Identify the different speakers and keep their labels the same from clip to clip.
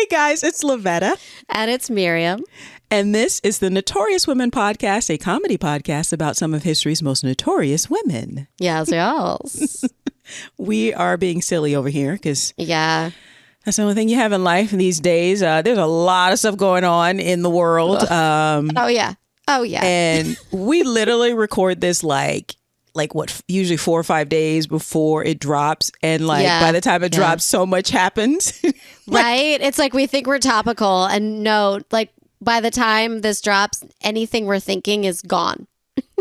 Speaker 1: guys, it's Lavetta.
Speaker 2: And it's Miriam.
Speaker 1: And this is the Notorious Women Podcast, a comedy podcast about some of history's most notorious women.
Speaker 2: Yes.
Speaker 1: We are being silly over here because
Speaker 2: Yeah.
Speaker 1: that's the only thing you have in life these days. There's a lot of stuff going on in the world.
Speaker 2: Oh, yeah.
Speaker 1: And we literally record this usually 4 or 5 days before it drops. And by the time it drops, so much happens.
Speaker 2: Right? It's like we think we're topical, and no, by the time this drops, anything we're thinking is gone.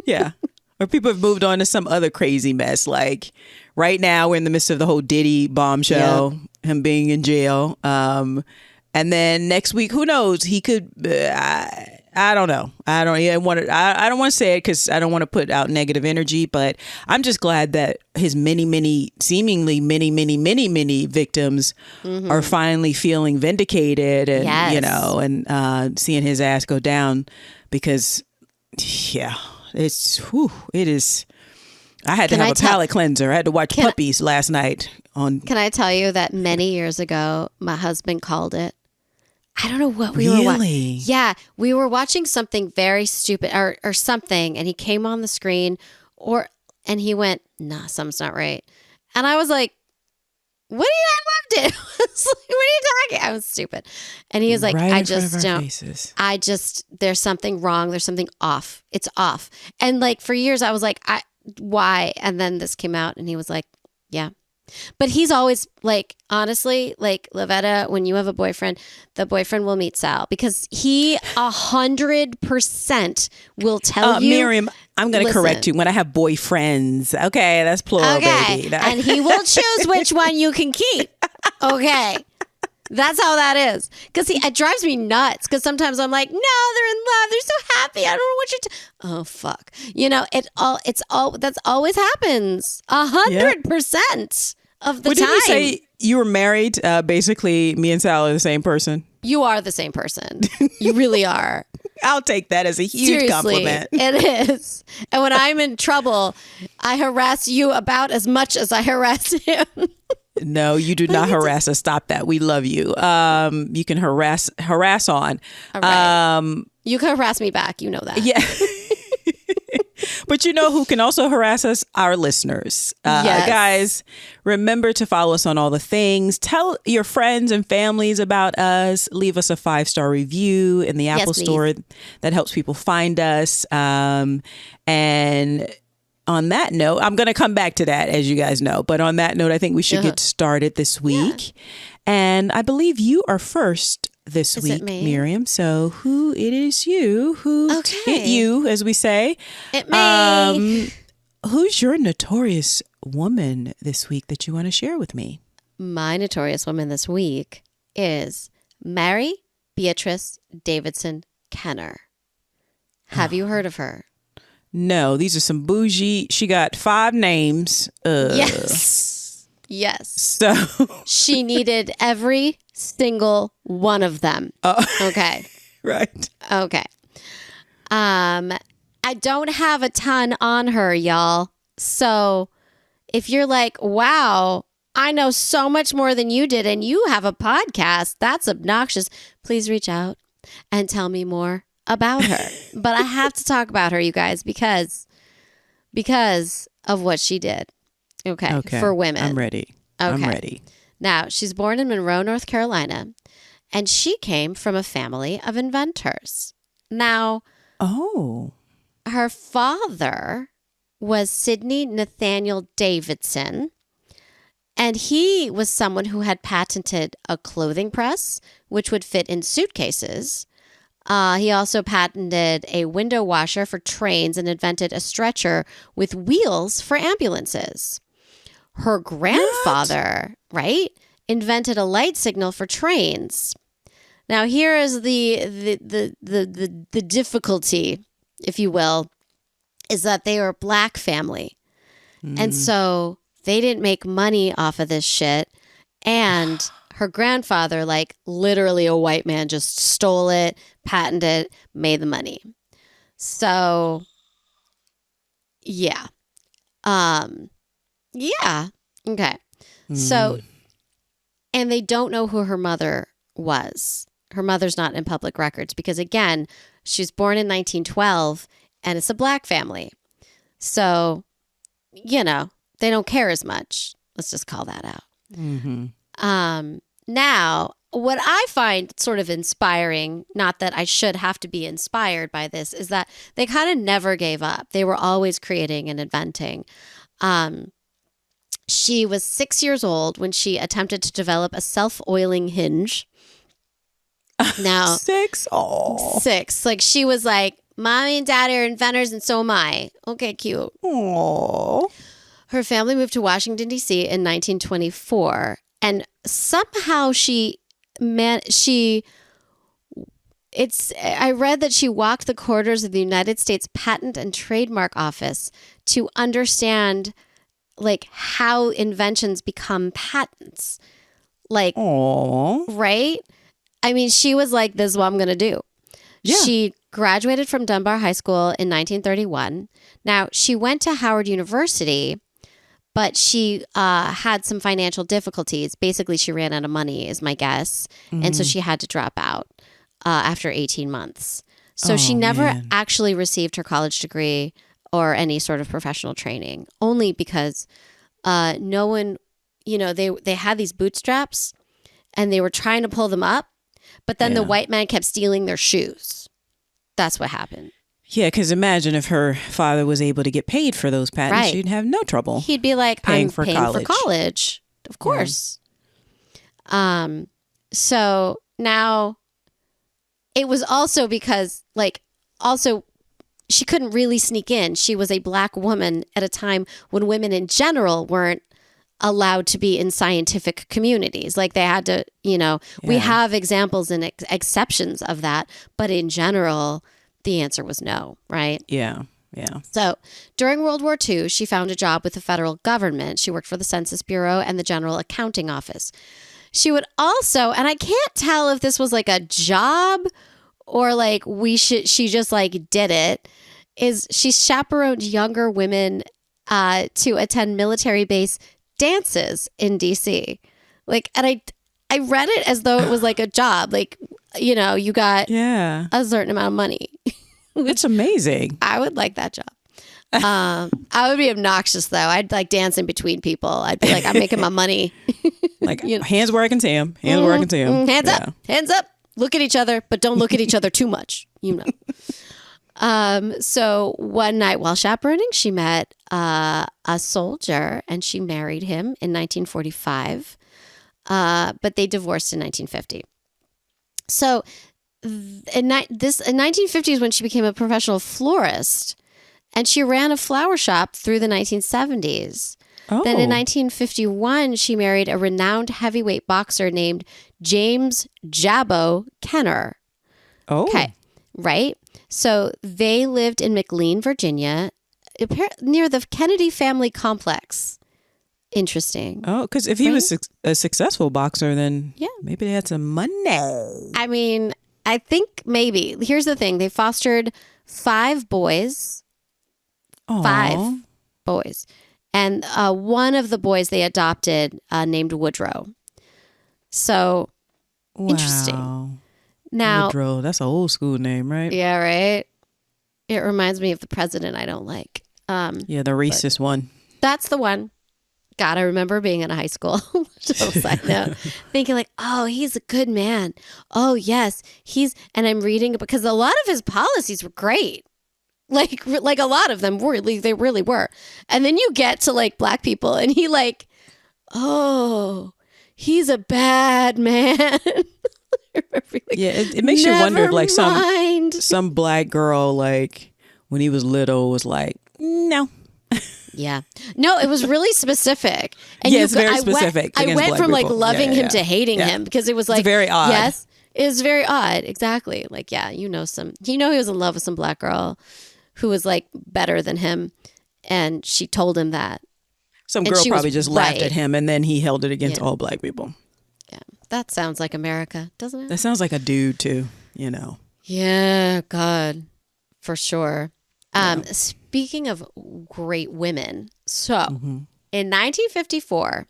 Speaker 1: Yeah. Or people have moved on to some other crazy mess. Like right now, we're in the midst of the whole Diddy bombshell, him being in jail. And then next week, who knows? He could. I don't know. I don't want to say it because I don't want to put out negative energy. But I'm just glad that his seemingly many victims are finally feeling vindicated, and and seeing his ass go down. Because it is. I had to have a palate cleanser. I had to watch Puppies last night.
Speaker 2: Can I tell you that many years ago, my husband called it? I don't know what we were watching. Yeah, we were watching something very stupid or something, and he came on the screen, and he went, "Nah, something's not right." And I was like, "What do you have left it?" I was like, "What are you talking?" I was stupid. And he was like,
Speaker 1: right
Speaker 2: "I just don't. There's something wrong. There's something off. It's off." And for years, I was like, "Why?" And then this came out, and he was like, "Yeah." But he's always honestly, Lavetta, when you have a boyfriend, the boyfriend will meet Sal because he 100% will tell you.
Speaker 1: Miriam, I'm going to correct you. When I have boyfriends, okay, that's plural, baby.
Speaker 2: And he will choose which one you can keep. Okay. That's how that is. Because it drives me nuts. Because sometimes I'm like, no, they're in love. They're so happy. I don't know what you're. Oh fuck. That's always happens. 100% of the time.
Speaker 1: Didn't you say you were married? Basically, me and Sal are the same person.
Speaker 2: You are the same person. You really are.
Speaker 1: I'll take that as a huge compliment.
Speaker 2: It is. And when I'm in trouble, I harass you about as much as I harass him.
Speaker 1: No, you do not harass us. Stop that. We love you. You can harass on.
Speaker 2: All right. You can harass me back. You know that.
Speaker 1: Yeah. But you know who can also harass us? Our listeners.
Speaker 2: Yes.
Speaker 1: Guys, remember to follow us on all the things. Tell your friends and families about us. Leave us a 5-star review in the Apple Store. That helps people find us. And on that note, I'm going to come back to that, as you guys know. But on that note, I think we should get started this week. Yeah. And I believe you are first this week, Miriam. So who it is you? It you, as we say.
Speaker 2: It me.
Speaker 1: Who's your notorious woman this week that you want to share with me?
Speaker 2: My notorious woman this week is Mary Beatrice Davidson Kenner. Have you heard of her?
Speaker 1: No, these are some bougie. She got 5 names.
Speaker 2: Yes.
Speaker 1: So
Speaker 2: she needed every single one of them. Okay.
Speaker 1: Right.
Speaker 2: Okay. I don't have a ton on her, y'all. So if you're like, wow, I know so much more than you did, and you have a podcast, that's obnoxious. Please reach out and tell me more about her. But I have to talk about her, you guys, because of what she did. Okay. For women.
Speaker 1: I'm ready.
Speaker 2: Okay.
Speaker 1: I'm ready.
Speaker 2: Now, she's born in Monroe, North Carolina, and she came from a family of inventors. Now, her father was Sidney Nathaniel Davidson, and he was someone who had patented a clothing press, which would fit in suitcases. He also patented a window washer for trains and invented a stretcher with wheels for ambulances. Her grandfather, invented a light signal for trains. Now, here is the difficulty, if you will, is that they were a black family. And so they didn't make money off of this shit. And her grandfather, literally a white man, just stole it, patented it, made the money. So, yeah. Yeah. Okay. So, and they don't know who her mother was. Her mother's not in public records because, again, she was born in 1912 and it's a black family. So, you know, they don't care as much. Let's just call that out.
Speaker 1: Mm-hmm.
Speaker 2: Now, what I find sort of inspiring, not that I should have to be inspired by this, is that they kind of never gave up. They were always creating and inventing. She was 6 years old when she attempted to develop a self-oiling hinge. Now,
Speaker 1: 6? Oh.
Speaker 2: 6. Like, she was like, Mommy and Daddy are inventors and so am I. Okay, cute.
Speaker 1: Oh.
Speaker 2: Her family moved to Washington, D.C. in 1924. And somehow I read that she walked the corridors of the United States Patent and Trademark Office to understand like how inventions become patents. Like,
Speaker 1: aww.
Speaker 2: Right? I mean, she was like, this is what I'm going to do. Yeah. She graduated from Dunbar High School in 1931. Now, she went to Howard University, but she had some financial difficulties. Basically, she ran out of money, is my guess. Mm-hmm. And so she had to drop out after 18 months. So she never actually received her college degree or any sort of professional training, only because no one, you know, they had these bootstraps and they were trying to pull them up, but then the white man kept stealing their shoes. That's what happened.
Speaker 1: Yeah, because imagine if her father was able to get paid for those patents, she'd have no trouble.
Speaker 2: He'd be like, I'm paying for college. Of course. Yeah. So now it was also because she couldn't really sneak in. She was a black woman at a time when women in general weren't allowed to be in scientific communities. Like they had to, you know, we have examples and exceptions of that, but in general, the answer was no, right?
Speaker 1: Yeah, yeah.
Speaker 2: So during World War II, she found a job with the federal government. She worked for the Census Bureau and the General Accounting Office. She would also, and I can't tell if this was like a job or like she just like did it, is she chaperoned younger women to attend military base dances in DC. Like, and I read it as though it was like a job. Like, you know, you got a certain amount of money.
Speaker 1: It's amazing.
Speaker 2: I would like that job. I would be obnoxious though. I'd like dance in between people. I'd be like, I'm making my money.
Speaker 1: Like hands where I can see them. Hands where I can see them.
Speaker 2: Hands up. Hands up. Look at each other, but don't look at each other too much. You know. So one night while chaperoning, she met a soldier and she married him in 1945. But they divorced in 1950. So in 1950 is when she became a professional florist, and she ran a flower shop through the 1970s. Oh. Then in 1951, she married a renowned heavyweight boxer named James Jabbo Kenner.
Speaker 1: Oh.
Speaker 2: Okay, right? So they lived in McLean, Virginia, near the Kennedy family complex. Interesting.
Speaker 1: Oh, because if he was a successful boxer, then maybe they had some money.
Speaker 2: I mean, I think maybe. Here's the thing. They fostered 5 boys. Aww. 5 boys. And one of the boys they adopted named Woodrow. So, interesting. Now,
Speaker 1: Woodrow, that's an old school name, right?
Speaker 2: Yeah, right? It reminds me of the president I don't like.
Speaker 1: The racist one.
Speaker 2: That's the one. God, I remember being in high school, side note, thinking like, oh, he's a good man. Oh, yes, and I'm reading because a lot of his policies were great. Like a lot of them were, they really were. And then you get to like black people and he like, oh, he's a bad man.
Speaker 1: It makes you wonder if like some black girl, like when he was little, was like, no.
Speaker 2: Yeah. No, it was really specific. And
Speaker 1: it's very specific.
Speaker 2: I went from like loving him to hating him because it was like,
Speaker 1: it's very odd.
Speaker 2: Yes, it was very odd. Exactly. Like, he was in love with some black girl who was like better than him. And she told him that.
Speaker 1: Some girl probably just laughed at him and then he held it against all black people.
Speaker 2: Yeah. That sounds like America, doesn't it?
Speaker 1: That sounds like a dude too, you know.
Speaker 2: Yeah, God, for sure. Speaking of great women, so in 1954,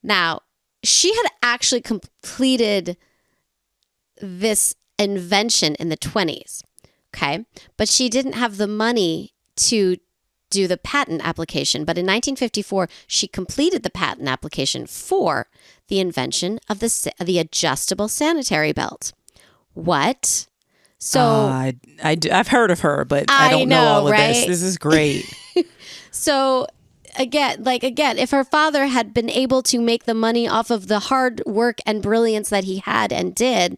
Speaker 2: now she had actually completed this invention in the 20s. Okay. But she didn't have the money to do the patent application. But in 1954, she completed the patent application for the invention of the adjustable sanitary belt. What? So
Speaker 1: I've heard of her, but I don't know all of this. This is great.
Speaker 2: So again, if her father had been able to make the money off of the hard work and brilliance that he had and did,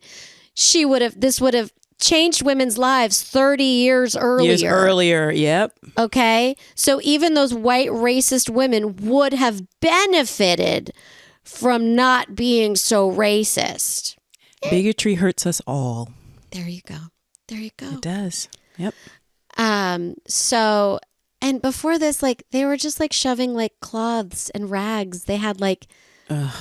Speaker 2: this would have changed women's lives 30 years earlier.
Speaker 1: Yep.
Speaker 2: Okay. So even those white racist women would have benefited from not being so racist.
Speaker 1: Bigotry hurts us all.
Speaker 2: There you go.
Speaker 1: It does. Yep.
Speaker 2: So, and before this, like, they were just like shoving like cloths and rags. They had like, I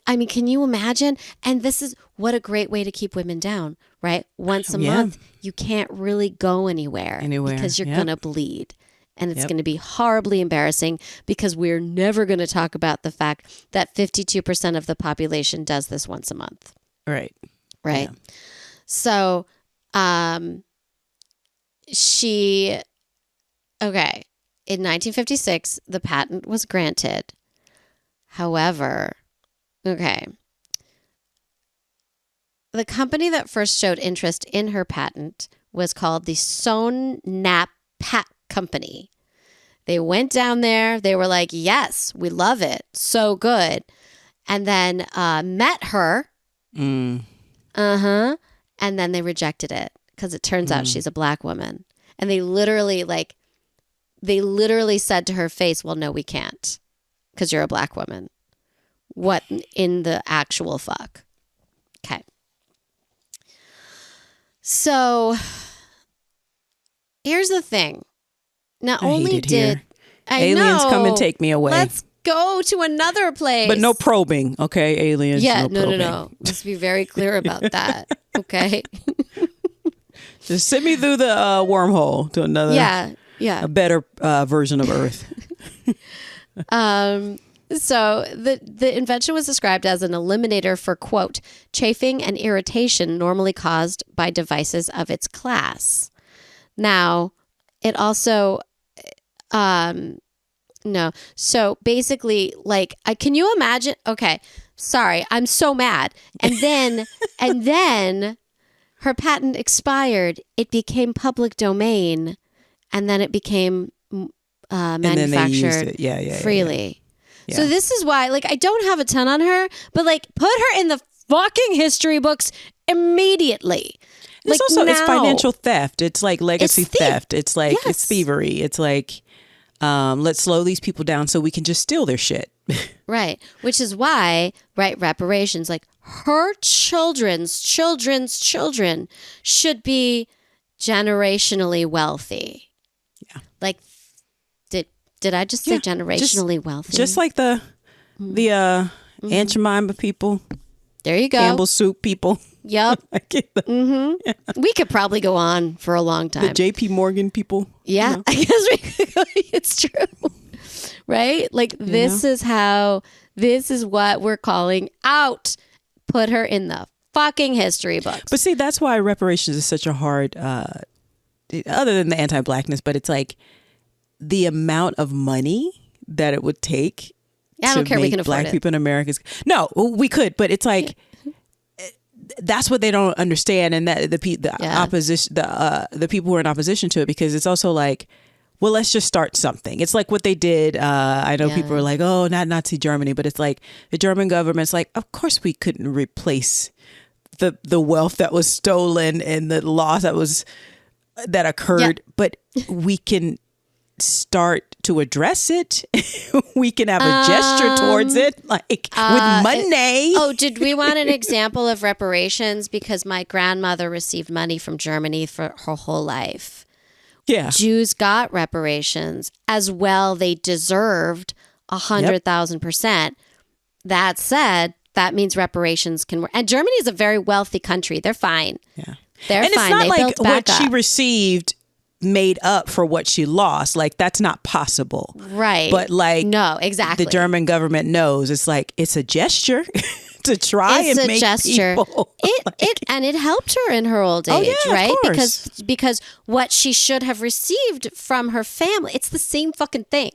Speaker 2: mean, can you imagine? And this is what a great way to keep women down, right? Once a month, you can't really go anywhere because you're going to bleed. And it's going to be horribly embarrassing because we're never going to talk about the fact that 52% of the population does this once a month.
Speaker 1: Right.
Speaker 2: Yeah. So, in 1956, the patent was granted. However, the company that first showed interest in her patent was called the Sonap Pat Company. They went down there. They were like, yes, we love it. So good. And then met her. And then they rejected it because it turns out she's a black woman. And they literally said to her face, well, no, we can't because you're a black woman. What in the actual fuck? Okay. So here's the thing. Not only did
Speaker 1: aliens come and take me away.
Speaker 2: Let's go to another place.
Speaker 1: But no probing, okay, aliens?
Speaker 2: Yeah, no. Let's be very clear about that, okay?
Speaker 1: Just send me through the wormhole to another, a better version of Earth.
Speaker 2: So the invention was described as an eliminator for, quote, chafing and irritation normally caused by devices of its class. Now, it also, no. So basically, like, can you imagine? Okay, sorry, I'm so mad. And then her patent expired. It became public domain, and then it became manufactured freely. Yeah. So this is why, like, I don't have a ton on her, but like, put her in the fucking history books immediately.
Speaker 1: It's also it's financial theft. It's like legacy theft. It's like it's thievery. It's like let's slow these people down so we can just steal their shit.
Speaker 2: Right. Which is why, right, reparations, like her children's children should be generationally wealthy. Yeah. Like, did I just say generationally wealthy?
Speaker 1: Just like the Aunt Jemima people.
Speaker 2: There you go.
Speaker 1: Campbell soup people.
Speaker 2: Yep. We could probably go on for a long time.
Speaker 1: The JP Morgan people.
Speaker 2: Yeah. You know? I guess we could go. It's true. Right? Like, this is what we're calling out. Put her in the fucking history books.
Speaker 1: But see, that's why reparations is such a hard, other than the anti-blackness, but it's like the amount of money that it would take
Speaker 2: I don't care. We can afford
Speaker 1: black people in America. No, we could, but it's like, that's what they don't understand. And that opposition, the people who are in opposition to it, because it's also like, well, let's just start something. It's like what they did. I know people are like, oh, not Nazi Germany, but it's like the German government's like, of course we couldn't replace the wealth that was stolen and the loss that occurred, but we can start to address it. We can have a gesture towards it, like with money.
Speaker 2: Did we want an example of reparations? Because my grandmother received money from Germany for her whole life.
Speaker 1: Yeah.
Speaker 2: Jews got reparations as well. They deserved 100,000%. That said, that means reparations can work. And Germany is a very wealthy country. They're fine. Yeah. They're fine.
Speaker 1: It's not
Speaker 2: they
Speaker 1: like what
Speaker 2: she
Speaker 1: received made up for what she lost. Like, that's not possible.
Speaker 2: Right.
Speaker 1: But like,
Speaker 2: no, exactly.
Speaker 1: The German government knows it's like, it's a gesture to try
Speaker 2: it's
Speaker 1: and
Speaker 2: a
Speaker 1: make
Speaker 2: gesture.
Speaker 1: people
Speaker 2: It helped her in her old age,
Speaker 1: oh, yeah,
Speaker 2: right?
Speaker 1: of course.
Speaker 2: Because what she should have received from her family, it's the same fucking thing.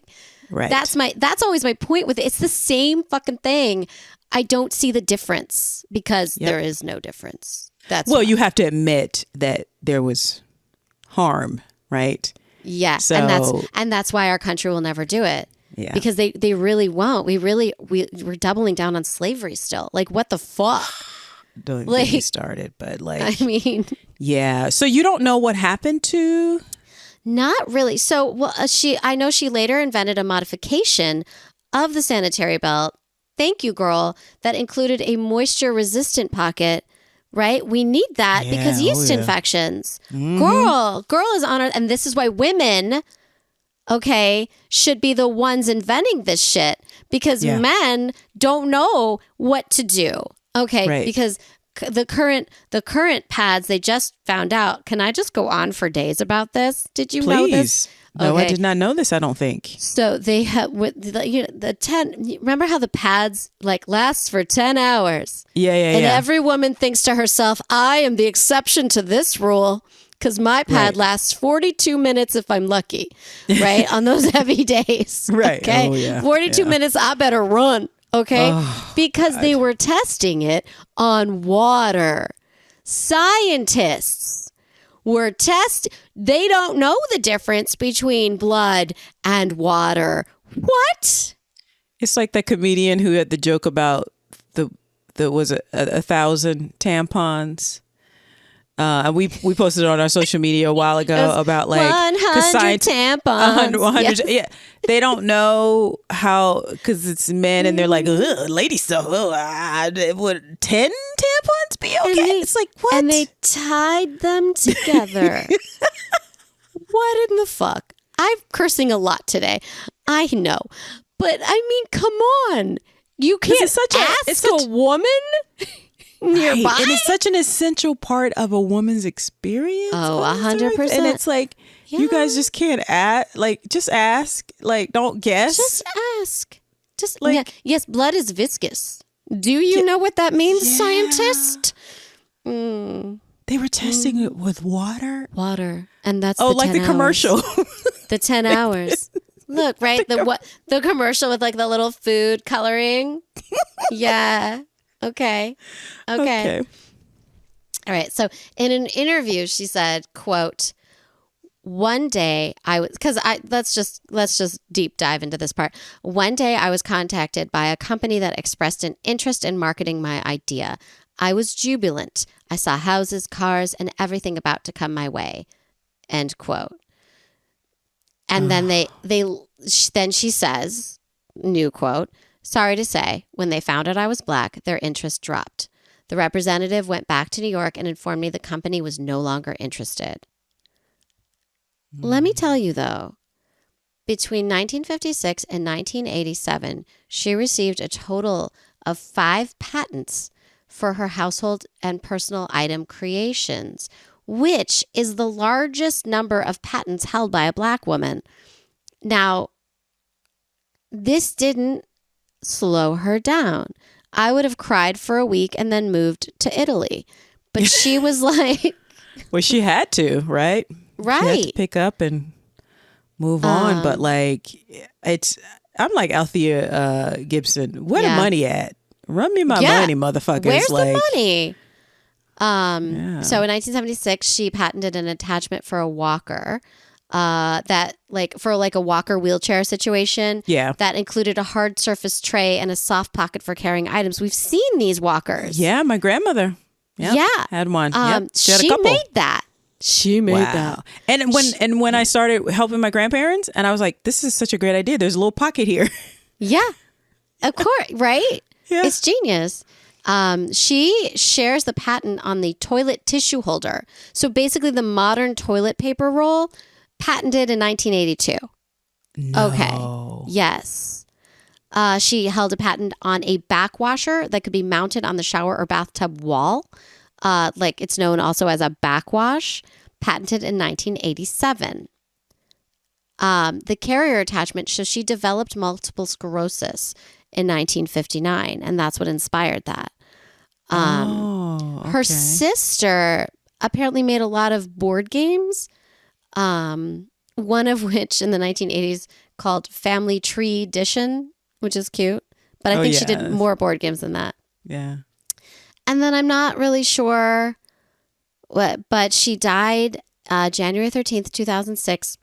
Speaker 1: Right.
Speaker 2: That's always my point with it. It's the same fucking thing. I don't see the difference because there is no difference.
Speaker 1: You have to admit that there was harm, right?
Speaker 2: Yeah,
Speaker 1: so,
Speaker 2: and that's why our country will never do it.
Speaker 1: Yeah.
Speaker 2: Because they really won't. We're doubling down on slavery still. Like, what the fuck?
Speaker 1: Don't get me started, but like,
Speaker 2: I mean,
Speaker 1: yeah. So you don't know what happened to?
Speaker 2: Not really. So, I know she later invented a modification of the sanitary belt. Thank you, girl. That included a moisture-resistant pocket. Right? We need that because yeast infections. Mm-hmm. Girl is on it. And this is why women, should be the ones inventing this shit because men don't know what to do. Okay. Right. Because the current pads, they just found out. Can I just go on for days about this? Did you know this?
Speaker 1: No, I did not know this, I don't think.
Speaker 2: So they have the 10. Remember how the pads last for 10 hours?
Speaker 1: Yeah.
Speaker 2: And every woman thinks to herself, I am the exception to this rule because my pad lasts 42 minutes if I'm lucky, right? On those heavy days.
Speaker 1: Right.
Speaker 2: Okay.
Speaker 1: Oh, yeah.
Speaker 2: 42 minutes, I better run. Okay. Because they were testing it on water. Scientists they don't know the difference between blood and water. What?
Speaker 1: It's like that comedian who had the joke about the was it 1,000 tampons. And we posted it on our social media a while ago about
Speaker 2: 100 tampons.
Speaker 1: 100, yeah. They don't know how, because it's men and they're like, lady stuff. Would 10 tampons be okay? It's like, what?
Speaker 2: And they tied them together. What in the fuck? I'm cursing a lot today. I know. But I mean, come on. You can't ask a woman nearby.
Speaker 1: Right. And it's such an essential part of a woman's experience.
Speaker 2: Oh, 100%.
Speaker 1: And it's like, you guys just can't just ask. Don't guess.
Speaker 2: Just ask. Yes, blood is viscous. Do you know what that means, scientist?
Speaker 1: They were testing it with water?
Speaker 2: Water. And that's
Speaker 1: like the commercial.
Speaker 2: The 10 hours. Look, right? The commercial with the little food coloring. Yeah. Okay. All right. So in an interview, she said, quote, one day let's just deep dive into this part. One day I was contacted by a company that expressed an interest in marketing my idea. I was jubilant. I saw houses, cars, and everything about to come my way. End quote. And then then she says, new quote, sorry to say, when they found out I was black, their interest dropped. The representative went back to New York and informed me the company was no longer interested. Let me tell you, though, between 1956 and 1987, she received a total of 5 patents for her household and personal item creations, which is the largest number of patents held by a black woman. Now, this didn't slow her down. I would have cried for a week and then moved to Italy. But she was like...
Speaker 1: Well, she had to, right?
Speaker 2: Right.
Speaker 1: She had to pick up and move on. But I'm like Althea Gibson. Where the money at? Run me my money, motherfuckers.
Speaker 2: Where's the money? So in 1976, she patented an attachment for a walker that for a walker wheelchair situation.
Speaker 1: Yeah.
Speaker 2: That included a hard surface tray and a soft pocket for carrying items. We've seen these walkers.
Speaker 1: Yeah, my grandmother. Yep, had one. She had a couple.
Speaker 2: Made that. She made that.
Speaker 1: And when I started helping my grandparents, and I was like, this is such a great idea. There's a little pocket here.
Speaker 2: Yeah. Of course, right?
Speaker 1: Yeah.
Speaker 2: It's genius. She shares the patent on the toilet tissue holder. So basically the modern toilet paper roll, patented in 1982.
Speaker 1: No.
Speaker 2: Okay. Yes. She held a patent on a backwasher that could be mounted on the shower or bathtub wall. It's known also as a backwash, patented in 1987. The carrier attachment, so she developed multiple sclerosis in 1959, and that's what inspired that. Her sister apparently made a lot of board games, one of which in the 1980s called Family Tree Edition, which is cute. But I think she did more board games than that.
Speaker 1: Yeah.
Speaker 2: And then I'm not really sure what, but she died January 13th, 2006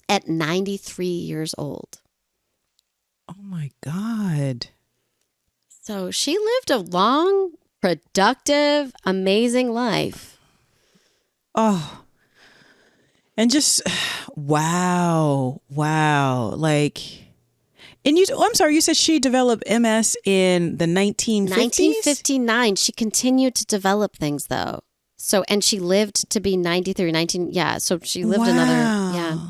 Speaker 2: at 93 years old.
Speaker 1: Oh my God.
Speaker 2: So she lived a long, productive, amazing life.
Speaker 1: Oh. And just, wow. Like, and I'm sorry, you said she developed MS in the 1950s?
Speaker 2: 1959. She continued to develop things though. So, and she lived to be 93, so she lived another,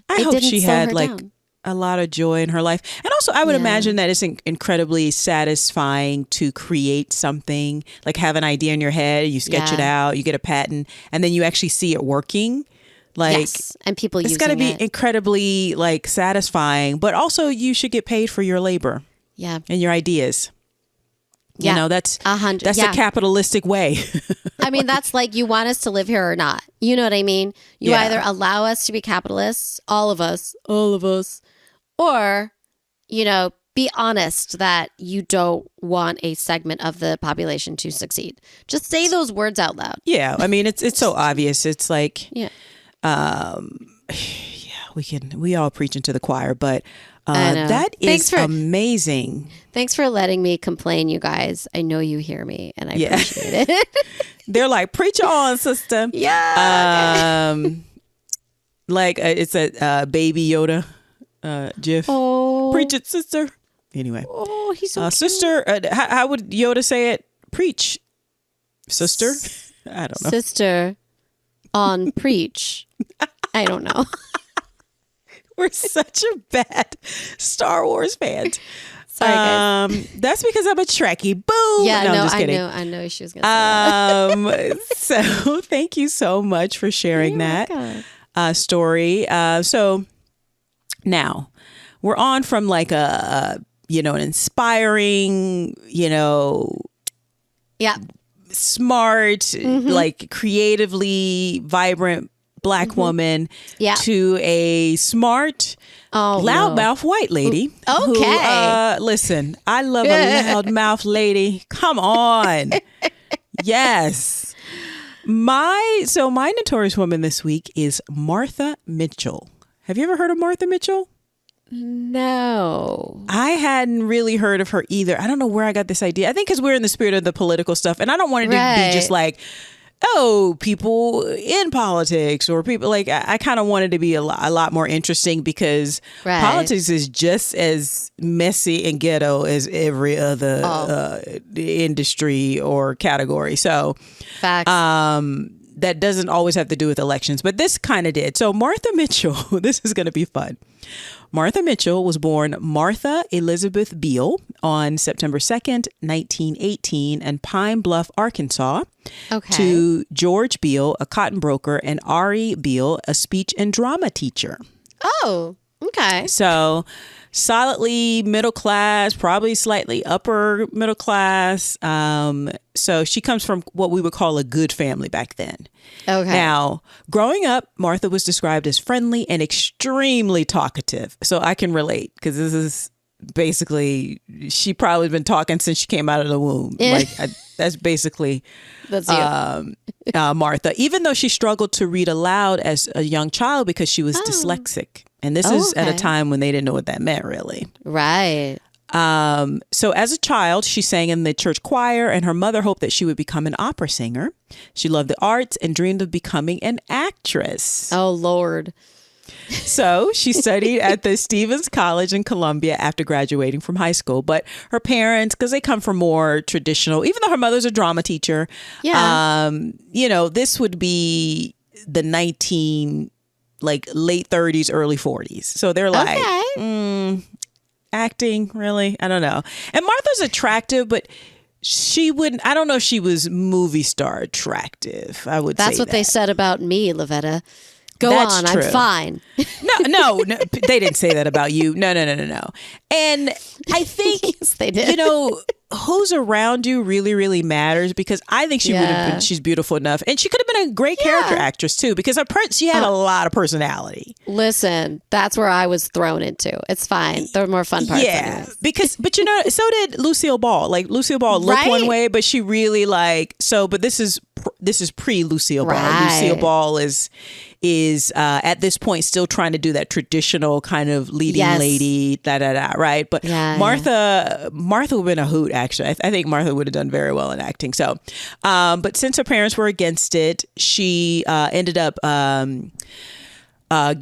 Speaker 1: I hope she had like a lot of joy in her life. And also I would imagine that it's incredibly satisfying to create something, like have an idea in your head, you sketch it out, you get a patent, and then you actually see it working. Like,
Speaker 2: and people using it.
Speaker 1: It's got to be incredibly like satisfying, but also you should get paid for your labor.
Speaker 2: Yeah.
Speaker 1: And your ideas. You know, that's the capitalistic way.
Speaker 2: I mean, that's like, you want us to live here or not. You know what I mean? You either allow us to be capitalists, all of us, or, you know, be honest that you don't want a segment of the population to succeed. Just say those words out loud. Yeah.
Speaker 1: I mean, it's so obvious. It's like, we all preach into the choir, but that is amazing.
Speaker 2: Thanks for letting me complain, you guys. I know you hear me, and I appreciate it.
Speaker 1: They're like, preach on, sister.
Speaker 2: Yeah.
Speaker 1: Like it's a baby Yoda gif.
Speaker 2: Oh,
Speaker 1: preach it, sister. Anyway.
Speaker 2: Oh, he's so cute.
Speaker 1: Sister. How would Yoda say it? Preach, sister. I don't know.
Speaker 2: Sister on preach. I don't know.
Speaker 1: We're such a bad Star Wars fan.
Speaker 2: Sorry, guys.
Speaker 1: That's because I'm a Trekkie. Boom.
Speaker 2: Yeah,
Speaker 1: no, I'm just kidding.
Speaker 2: I know she was going to say that.
Speaker 1: So thank you so much for sharing that story. So now we're on from like an inspiring, smart, like creatively vibrant Black woman to a smart, loudmouth white lady.
Speaker 2: Okay.
Speaker 1: Who, listen, I love a loudmouth lady. Come on. Yes. My notorious woman this week is Martha Mitchell. Have you ever heard of Martha Mitchell?
Speaker 2: No.
Speaker 1: I hadn't really heard of her either. I don't know where I got this idea. I think because we're in the spirit of the political stuff, and I don't want it to be just like, people in politics or people like, I kind of wanted to be a lot more interesting because politics is just as messy and ghetto as every other industry or category. So
Speaker 2: facts.
Speaker 1: That doesn't always have to do with elections, but this kind of did. So Martha Mitchell, this is going to be fun. Martha Mitchell was born Martha Elizabeth Beale on September 2nd, 1918 in Pine Bluff, Arkansas, to George Beale, a cotton broker, and Ari Beale, a speech and drama teacher.
Speaker 2: Oh, okay.
Speaker 1: So solidly middle class, probably slightly upper middle class. So she comes from what we would call a good family back then.
Speaker 2: Okay.
Speaker 1: Now, growing up, Martha was described as friendly and extremely talkative. So I can relate because this is basically, she probably been talking since she came out of the womb. That's basically Martha, even though she struggled to read aloud as a young child because she was dyslexic. And this is at a time when they didn't know what that meant, really.
Speaker 2: Right.
Speaker 1: So as a child, she sang in the church choir, and her mother hoped that she would become an opera singer. She loved the arts and dreamed of becoming an actress.
Speaker 2: Oh, Lord.
Speaker 1: So she studied at the Stevens College in Columbia after graduating from high school. But her parents, because they come from more traditional, even though her mother's a drama teacher, this would be the late 30s, early 40s. So they're like, acting, really? I don't know. And Martha's attractive, but I don't know if she was movie star attractive.
Speaker 2: That's what they said about me, Lavetta.
Speaker 1: That's
Speaker 2: on,
Speaker 1: true.
Speaker 2: I'm fine.
Speaker 1: No, they didn't say that about you. No. And I think,
Speaker 2: yes, they did.
Speaker 1: who's around you really, really matters, because I think she would have been, she's beautiful enough. And she could have been a great character actress too, because she had a lot of personality.
Speaker 2: Listen, that's where I was thrown into. It's fine. There are more fun parts.
Speaker 1: Yeah, but you know, so did Lucille Ball. Like Lucille Ball looked one way, but she really but this is pre Lucille Ball. Lucille Ball is at this point still trying to do that traditional kind of leading lady, right? But Martha would have been a hoot, actually. I think Martha would have done very well in acting. So, but since her parents were against it, she ended up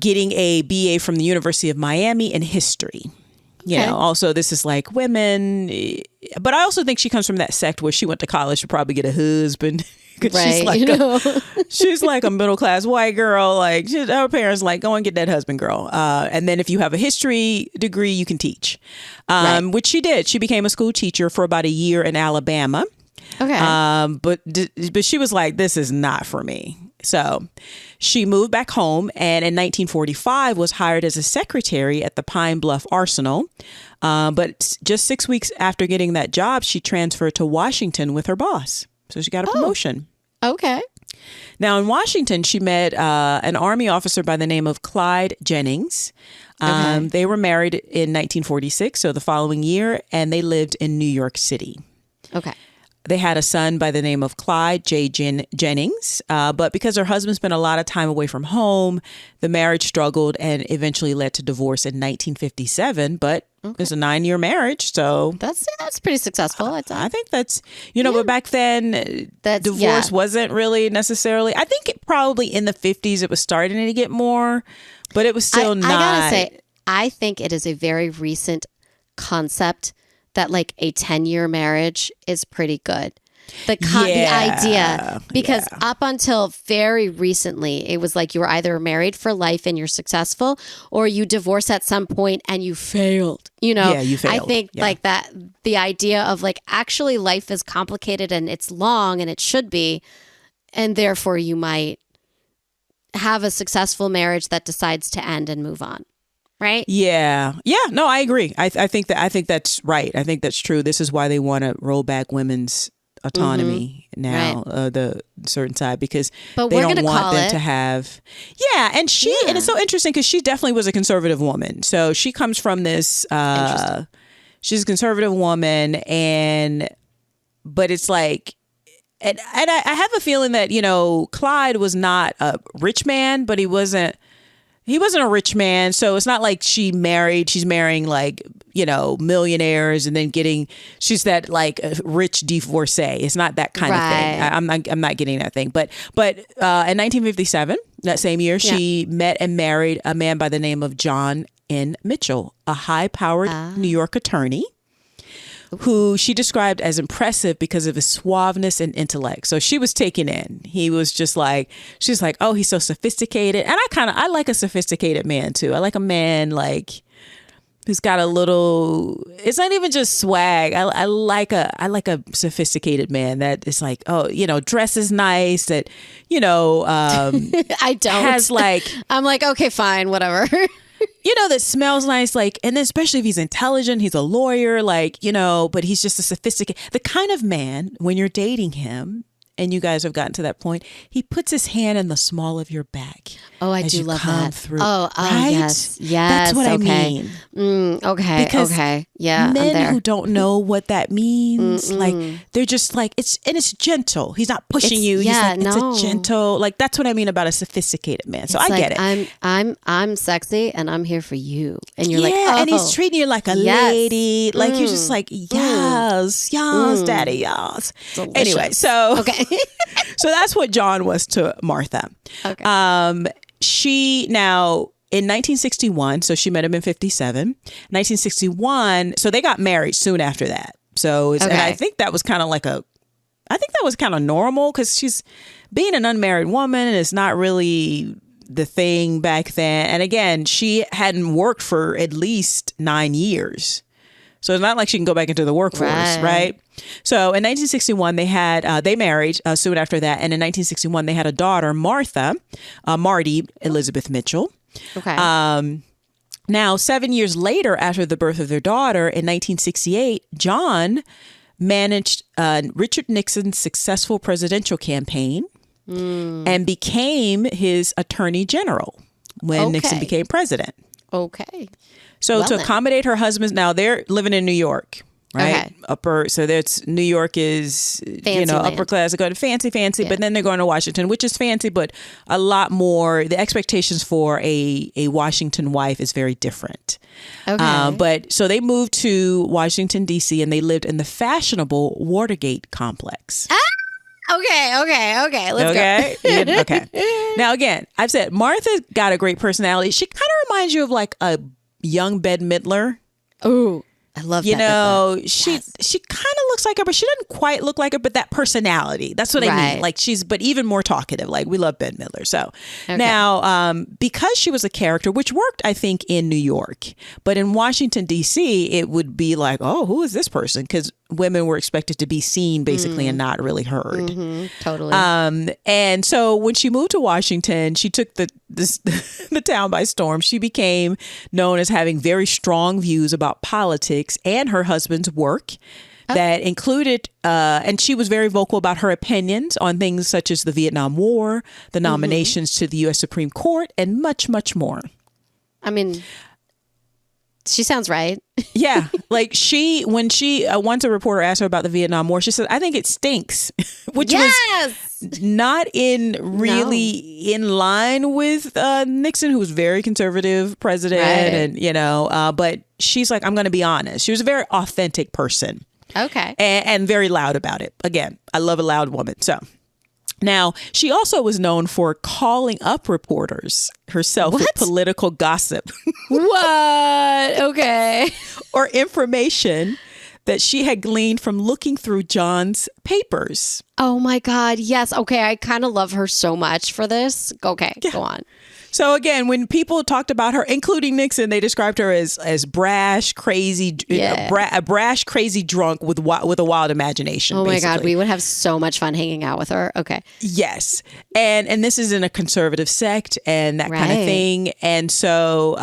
Speaker 1: getting a BA from the University of Miami in history. You know, also this is like women, but I also think she comes from that sect where she went to college to probably get a husband. She's like a middle class white girl. Like her parents like, go and get that husband, girl. And then if you have a history degree, you can teach, which she did. She became a school teacher for about a year in Alabama. Okay. But she was like, this is not for me. So she moved back home, and in 1945 was hired as a secretary at the Pine Bluff Arsenal. But just 6 weeks after getting that job, she transferred to Washington with her boss. So she got a promotion.
Speaker 2: Okay.
Speaker 1: Now in Washington, she met an Army officer by the name of Clyde Jennings. They were married in 1946, so the following year, and they lived in New York City. Okay. They had a son by the name of Clyde J. Jennings, but because her husband spent a lot of time away from home, the marriage struggled and eventually led to divorce in 1957. But it's a 9-year marriage, so
Speaker 2: that's pretty successful.
Speaker 1: I think that's but back then, divorce wasn't really necessarily. I think probably in the 50s it was starting to get more, but it was still not.
Speaker 2: I gotta say, I think it is a very recent concept that like a 10-year marriage is pretty good. The idea, because up until very recently, it was like you were either married for life and you're successful, or you divorce at some point and you failed. You know,
Speaker 1: you failed.
Speaker 2: I think like that, the idea of like actually life is complicated and it's long and it should be, and therefore you might have a successful marriage that decides to end and move on. Right?
Speaker 1: Yeah. No, I agree. I think that's right. I think that's true. This is why they want to roll back women's autonomy now, the certain side, because they don't want them to have. Yeah, and and it's so interesting because she definitely was a conservative woman. So she comes from this. She's a conservative woman, but it's like. And I have a feeling that Clyde was not a rich man, but he wasn't a rich man. So it's not like she's marrying like, millionaires and then she's that like a rich divorcee. It's not that kind of thing. I'm not getting that thing. But in 1957, that same year, she met and married a man by the name of John N. Mitchell, a high-powered New York attorney, who she described as impressive because of his suaveness and intellect. So she was taken in. He was just like, she's like, oh, he's so sophisticated. And I like a sophisticated man too. I like a man like who's got a little, it's not even just swag. I like a sophisticated man that is like, dresses nice, that,
Speaker 2: I don't.
Speaker 1: Has like,
Speaker 2: I'm like, okay, fine, whatever.
Speaker 1: That smells nice, like, and then especially if he's intelligent, he's a lawyer, like, but he's just a sophisticated, the kind of man, when you're dating him, and you guys have gotten to that point, he puts his hand in the small of your back.
Speaker 2: Oh, I do love that.
Speaker 1: Through,
Speaker 2: right?
Speaker 1: Yes. That's what I mean.
Speaker 2: Okay.
Speaker 1: Because
Speaker 2: yeah,
Speaker 1: men who don't know what that means, like they're just like it's gentle. He's not pushing you. He's like, it's a gentle. Like that's what I mean about a sophisticated man. So I get it.
Speaker 2: I'm sexy and I'm here for you. And you're like,
Speaker 1: and he's treating you like a lady. Like you're just like, yes, daddy, yes.
Speaker 2: Delicious.
Speaker 1: Anyway, so so that's what John was to Martha. Okay. She now in 1961, so she met him in 57. 1961, so they got married soon after that. So and I think that was kind of normal because she's being an unmarried woman and it's not really the thing back then. And again, she hadn't worked for at least 9 years. So it's not like she can go back into the workforce, right? So in 1961, they married soon after that. And in 1961, they had a daughter, Marty Elizabeth Mitchell. Okay. Now, 7 years later, after the birth of their daughter, in 1968, John managed Richard Nixon's successful presidential campaign and became his attorney general when Nixon became president.
Speaker 2: Okay.
Speaker 1: So to accommodate her husband's, now they're living in New York, right?
Speaker 2: Okay.
Speaker 1: So that's New York is,
Speaker 2: Fancy
Speaker 1: upper class. They're going to fancy, but then they're going to Washington, which is fancy, but a lot more. The expectations for a Washington wife is very different.
Speaker 2: Okay.
Speaker 1: But so they moved to Washington, D.C., and they lived in the fashionable Watergate complex.
Speaker 2: Okay. Let's go.
Speaker 1: Okay. Now, again, I've said Martha got a great personality. She kind of reminds you of like a young Bette Midler.
Speaker 2: Ooh, I love that.
Speaker 1: She kind of looks like her, but she doesn't quite look like her, but that personality, that's what I mean. Like but even more talkative. Like we love Bette Midler. So now, because she was a character, which worked, I think, in New York, but in Washington, D.C., it would be like, oh, who is this person? Because women were expected to be seen basically and not really heard.
Speaker 2: Totally.
Speaker 1: And so when she moved to Washington, she took the town by storm. She became known as having very strong views about politics and her husband's work that included, and she was very vocal about her opinions on things such as the Vietnam War, the nominations to the U.S. Supreme Court, and much, much more.
Speaker 2: I mean, she sounds right.
Speaker 1: Yeah. Like once a reporter asked her about the Vietnam War, she said, I think it stinks, which was not in line with Nixon, who was very conservative president. And, but she's like, I'm going to be honest. She was a very authentic person.
Speaker 2: Okay.
Speaker 1: And very loud about it. Again, I love a loud woman. So now, she also was known for calling up reporters herself with political gossip.
Speaker 2: What? Okay.
Speaker 1: Or information that she had gleaned from looking through John's papers.
Speaker 2: Oh my God. Yes. Okay. I kind of love her so much for this. Okay. Yeah. Go on.
Speaker 1: So again, when people talked about her, including Nixon, they described her as brash, crazy, a brash, crazy drunk with a wild imagination.
Speaker 2: Oh my
Speaker 1: basically.
Speaker 2: God, we would have so much fun hanging out with her. Okay.
Speaker 1: Yes, and this is in a conservative sect and that kind of thing, and so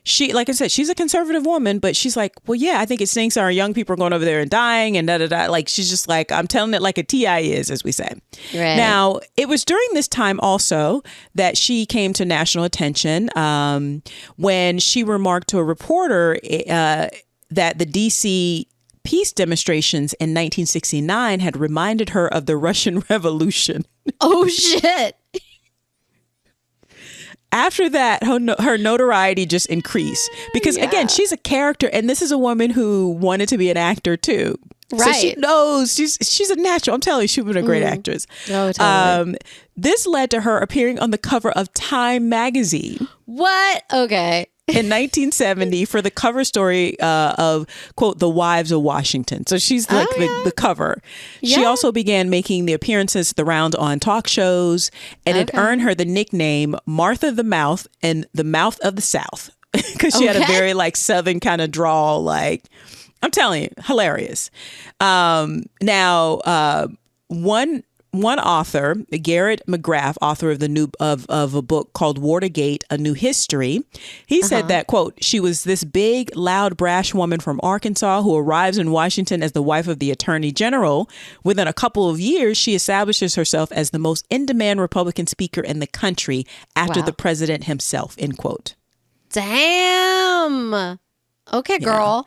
Speaker 1: she, like I said, she's a conservative woman, but she's like, well, yeah, I think it stinks. Our young people are going over there and dying and da-da-da. Like, she's just like, I'm telling it like a TI is, as we say.
Speaker 2: Right.
Speaker 1: Now, it was during this time also that she came to national attention when she remarked to a reporter that the D.C. peace demonstrations in 1969 had reminded her of the Russian Revolution.
Speaker 2: Oh, shit.
Speaker 1: After that, her notoriety just increased because, again, she's a character, and this is a woman who wanted to be an actor too.
Speaker 2: Right.
Speaker 1: So she knows she's a natural. I'm telling you, she was a great actress.
Speaker 2: Oh, totally.
Speaker 1: This led to her appearing on the cover of Time magazine.
Speaker 2: What? Okay.
Speaker 1: In 1970 for the cover story of, quote, The Wives of Washington. So she's like the cover. Yeah. She also began making the appearances, the rounds on talk shows, and it earned her the nickname Martha the Mouth and the Mouth of the South because she had a very like Southern kind of drawl. Like, I'm telling you, hilarious. Now, one author, Garrett McGrath, author of a book called Watergate, A New History, he said that, quote, she was this big, loud, brash woman from Arkansas who arrives in Washington as the wife of the attorney general. Within a couple of years, she establishes herself as the most in-demand Republican speaker in the country after the president himself, end quote.
Speaker 2: Damn. Okay, girl.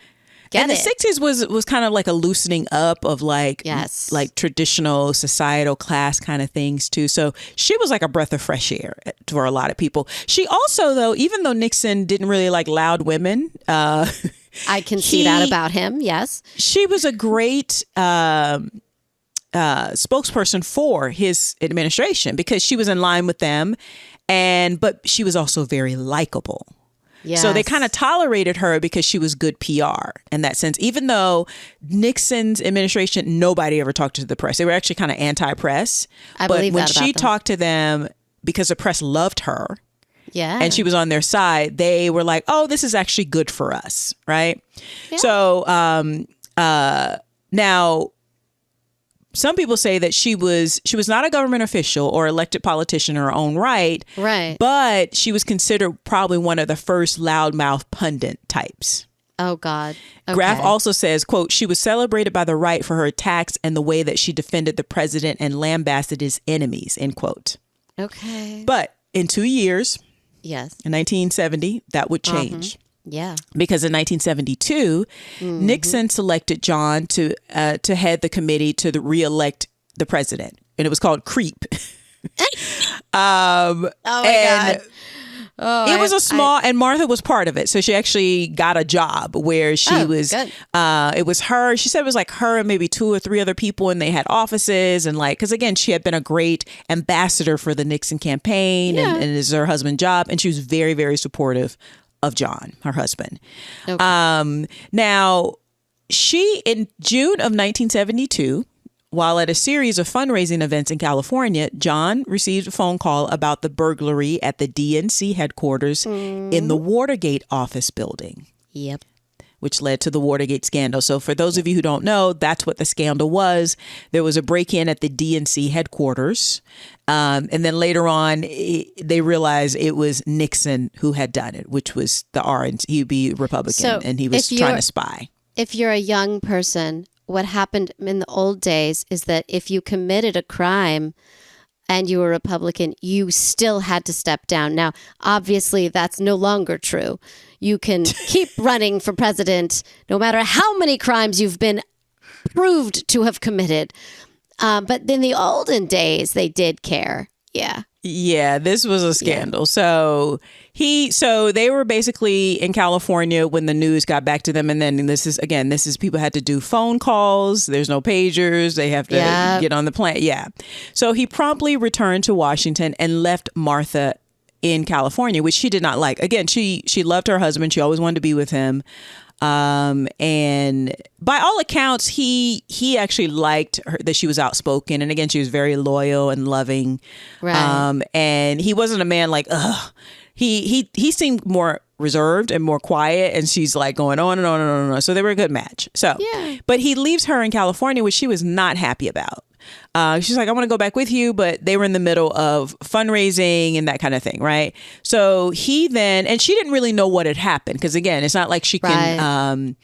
Speaker 1: Yeah. And the 60s was kind of like a loosening up of like traditional societal class kind of things too. So she was like a breath of fresh air for a lot of people. She also, though, even though Nixon didn't really like loud women,
Speaker 2: I can see that about him. Yes,
Speaker 1: she was a great spokesperson for his administration because she was in line with them, but she was also very likable. Yes. So they kind of tolerated her because she was good PR in that sense, even though Nixon's administration, nobody ever talked to the press. They were actually kind of anti-press.
Speaker 2: But when
Speaker 1: she talked to them, because the press loved her and she was on their side, they were like, oh, this is actually good for us. Right. Yeah. So now, some people say that she was not a government official or elected politician in her own right.
Speaker 2: Right.
Speaker 1: But she was considered probably one of the first loudmouth pundit types.
Speaker 2: Oh, God. Okay.
Speaker 1: Graff also says, quote, she was celebrated by the right for her attacks and the way that she defended the president and lambasted his enemies, end quote.
Speaker 2: Okay.
Speaker 1: But in 2 years,
Speaker 2: yes,
Speaker 1: in 1970, that would change.
Speaker 2: Yeah.
Speaker 1: Because in 1972, Nixon selected John to head the committee to reelect the president. And it was called CREEP.
Speaker 2: Oh, my God.
Speaker 1: It was a small, and Martha was part of it. So she actually got a job where she was,
Speaker 2: good.
Speaker 1: It was her. She said it was like her and maybe 2 or 3 other people, and they had offices and like, because again, she had been a great ambassador for the Nixon campaign and it is her husband's job. And she was very, very supportive of John, her husband. Okay. Now, in June of 1972, while at a series of fundraising events in California, John received a phone call about the burglary at the DNC headquarters in the Watergate office building.
Speaker 2: Yep.
Speaker 1: Which led to the Watergate scandal. So for those of you who don't know, that's what the scandal was. There was a break-in at the DNC headquarters. And then later on, they realized it was Nixon who had done it, which was the RNC. He'd be Republican, and he was trying to spy.
Speaker 2: If you're a young person, what happened in the old days is that if you committed a crime and you were Republican, you still had to step down. Now, obviously, that's no longer true. You can keep running for president no matter how many crimes you've been proved to have committed. But in the olden days, they did care. Yeah.
Speaker 1: Yeah, this was a scandal. Yeah. So they were basically in California when the news got back to them. And then this is people had to do phone calls. There's no pagers. They have to get on the plane. Yeah. So he promptly returned to Washington and left Martha in California, which she did not like. Again, she loved her husband. She always wanted to be with him. And by all accounts, he actually liked her, that she was outspoken. And again, she was very loyal and loving. Right. And he wasn't a man like, ugh. He seemed more reserved and more quiet. And she's like going on and on and on and on. So they were a good match. So, but he leaves her in California, which she was not happy about. She's like, I want to go back with you, but they were in the middle of fundraising and that kind of thing, right? So he then, and she didn't really know what had happened, because again, it's not like she can,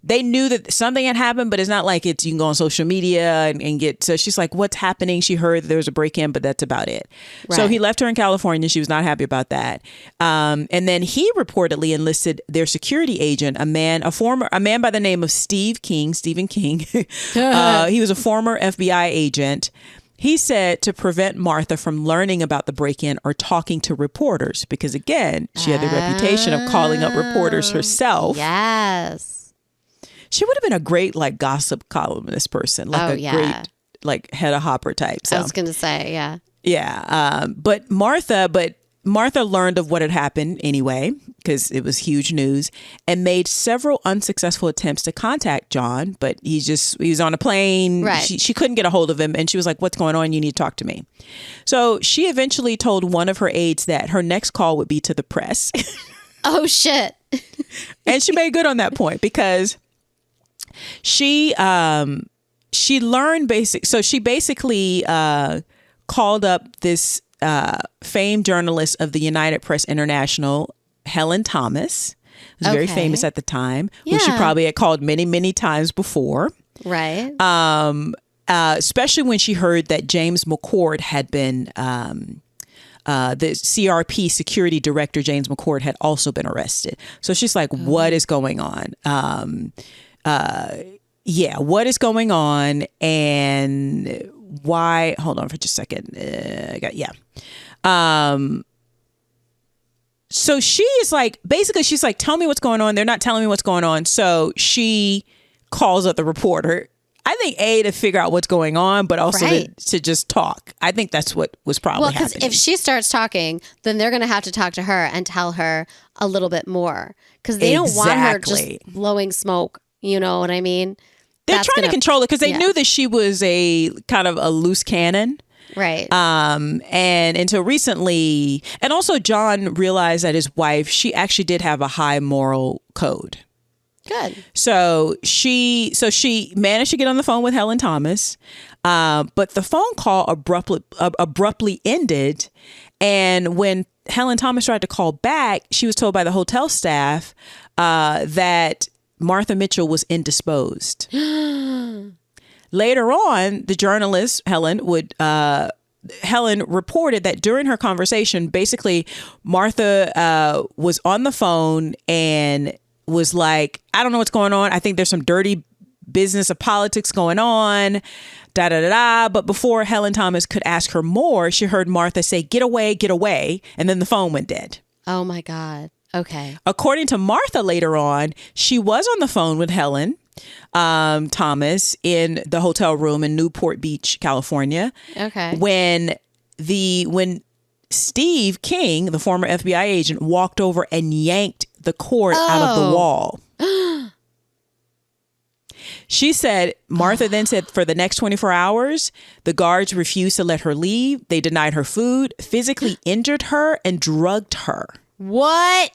Speaker 1: they knew that something had happened, but it's not like you can go on social media and get, so she's like, what's happening? She heard that there was a break-in, but that's about it. Right. So he left her in California. She was not happy about that. And then he reportedly enlisted their security agent, a man by the name of Stephen King. He was a former FBI agent. He said to prevent Martha from learning about the break-in or talking to reporters, because again, she had the reputation of calling up reporters herself.
Speaker 2: Yes.
Speaker 1: She would have been a great like gossip columnist person, like great like Hedda Hopper type. So.
Speaker 2: I was going to say, yeah.
Speaker 1: Yeah. But Martha learned of what had happened anyway, because it was huge news, and made several unsuccessful attempts to contact John. But he was on a plane. Right. She couldn't get a hold of him. And she was like, what's going on? You need to talk to me. So she eventually told one of her aides that her next call would be to the press.
Speaker 2: Oh, shit.
Speaker 1: And she made good on that point, because she learned so she basically called up this famed journalist of the United Press International, Helen Thomas, who was very famous at the time, who she probably had called many, many times before. Right. Especially when she heard that James McCord had been the CRP security director, James McCord, had also been arrested. So she's like, what is going on? What is going on, and why? Hold on for just a second. So she is like, basically, she's like, tell me what's going on. They're not telling me what's going on. So she calls up the reporter. I think to figure out what's going on, but also to just talk. I think that's what was probably happening. Well, because
Speaker 2: if she starts talking, then they're going to have to talk to her and tell her a little bit more, because they don't want her just blowing smoke. You know what I mean?
Speaker 1: They're trying to control it, because they knew that she was a kind of a loose cannon.
Speaker 2: Right.
Speaker 1: And until recently, and also John realized that his wife, she actually did have a high moral code.
Speaker 2: Good.
Speaker 1: So she managed to get on the phone with Helen Thomas, but the phone call abruptly ended. And when Helen Thomas tried to call back, she was told by the hotel staff that Martha Mitchell was indisposed. Later on, the journalist Helen reported that during her conversation, basically Martha was on the phone and was like, I don't know what's going on. I think there's some dirty business of politics going on, da da da da. But before Helen Thomas could ask her more, she heard Martha say, get away. And then the phone went dead.
Speaker 2: Oh my God. Okay.
Speaker 1: According to Martha later on, she was on the phone with Helen Thomas in the hotel room in Newport Beach, California.
Speaker 2: Okay.
Speaker 1: When Steve King, the former FBI agent, walked over and yanked the cord out of the wall. She said, Martha then said, for the next 24 hours, the guards refused to let her leave. They denied her food, physically injured her, and drugged her.
Speaker 2: What?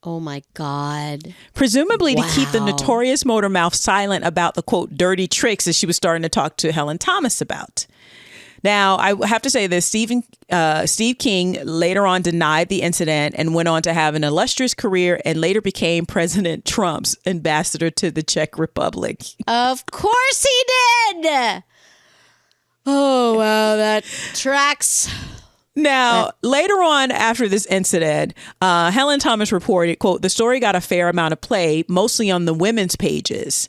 Speaker 2: Oh my God.
Speaker 1: Presumably to keep the notorious motor mouth silent about the, quote, dirty tricks that she was starting to talk to Helen Thomas about. Now, I have to say this, Steve King later on denied the incident and went on to have an illustrious career and later became President Trump's ambassador to the Czech Republic.
Speaker 2: Of course he did. Oh, wow, that tracks.
Speaker 1: Now, later on after this incident, Helen Thomas reported, quote, the story got a fair amount of play, mostly on the women's pages.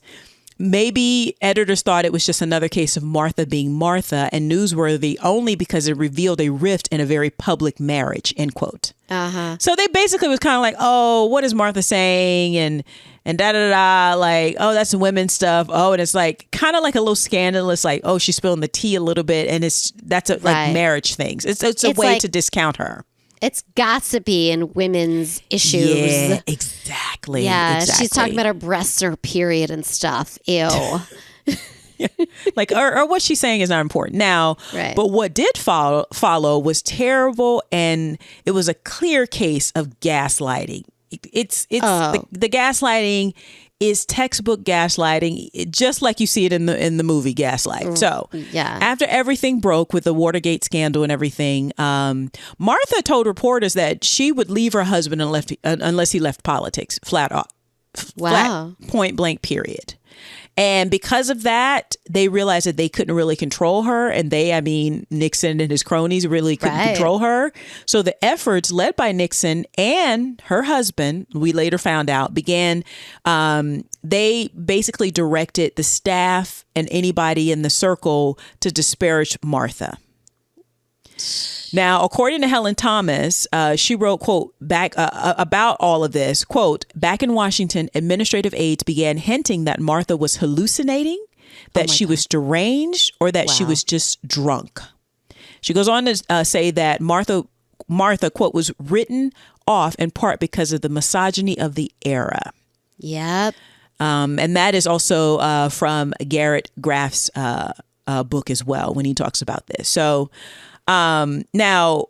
Speaker 1: Maybe editors thought it was just another case of Martha being Martha and newsworthy only because it revealed a rift in a very public marriage, end quote.
Speaker 2: Uh-huh.
Speaker 1: So they basically was kind of like, oh, what is Martha saying? And da-da-da, like, oh, that's women's stuff. Oh, and it's like kind of like a little scandalous, like, oh, she's spilling the tea a little bit. And that's like marriage things. It's a way
Speaker 2: like,
Speaker 1: to discount her.
Speaker 2: It's gossipy and women's issues.
Speaker 1: Yeah, exactly.
Speaker 2: Yeah,
Speaker 1: exactly.
Speaker 2: she's talking about her breasts or her period and stuff. Ew.
Speaker 1: Like, or what she's saying is not important now.
Speaker 2: Right.
Speaker 1: But what did follow was terrible, and it was a clear case of gaslighting. It's the gaslighting is textbook gaslighting, just like you see it in the movie Gaslight. So after everything broke with the Watergate scandal and everything, Martha told reporters that she would leave her husband unless he left politics, flat point blank period. And because of that, they realized that they couldn't really control her. And I mean, Nixon and his cronies really couldn't control her. So the efforts led by Nixon and her husband, we later found out, began, they basically directed the staff and anybody in the circle to disparage Martha. Now, according to Helen Thomas, she wrote, quote, back about all of this, quote, back in Washington, administrative aides began hinting that Martha was hallucinating, that she was deranged, or that she was just drunk. She goes on to say that Martha, quote, was written off in part because of the misogyny of the era.
Speaker 2: Yep.
Speaker 1: And that is also from Garrett Graff's book as well, when he talks about this. So now,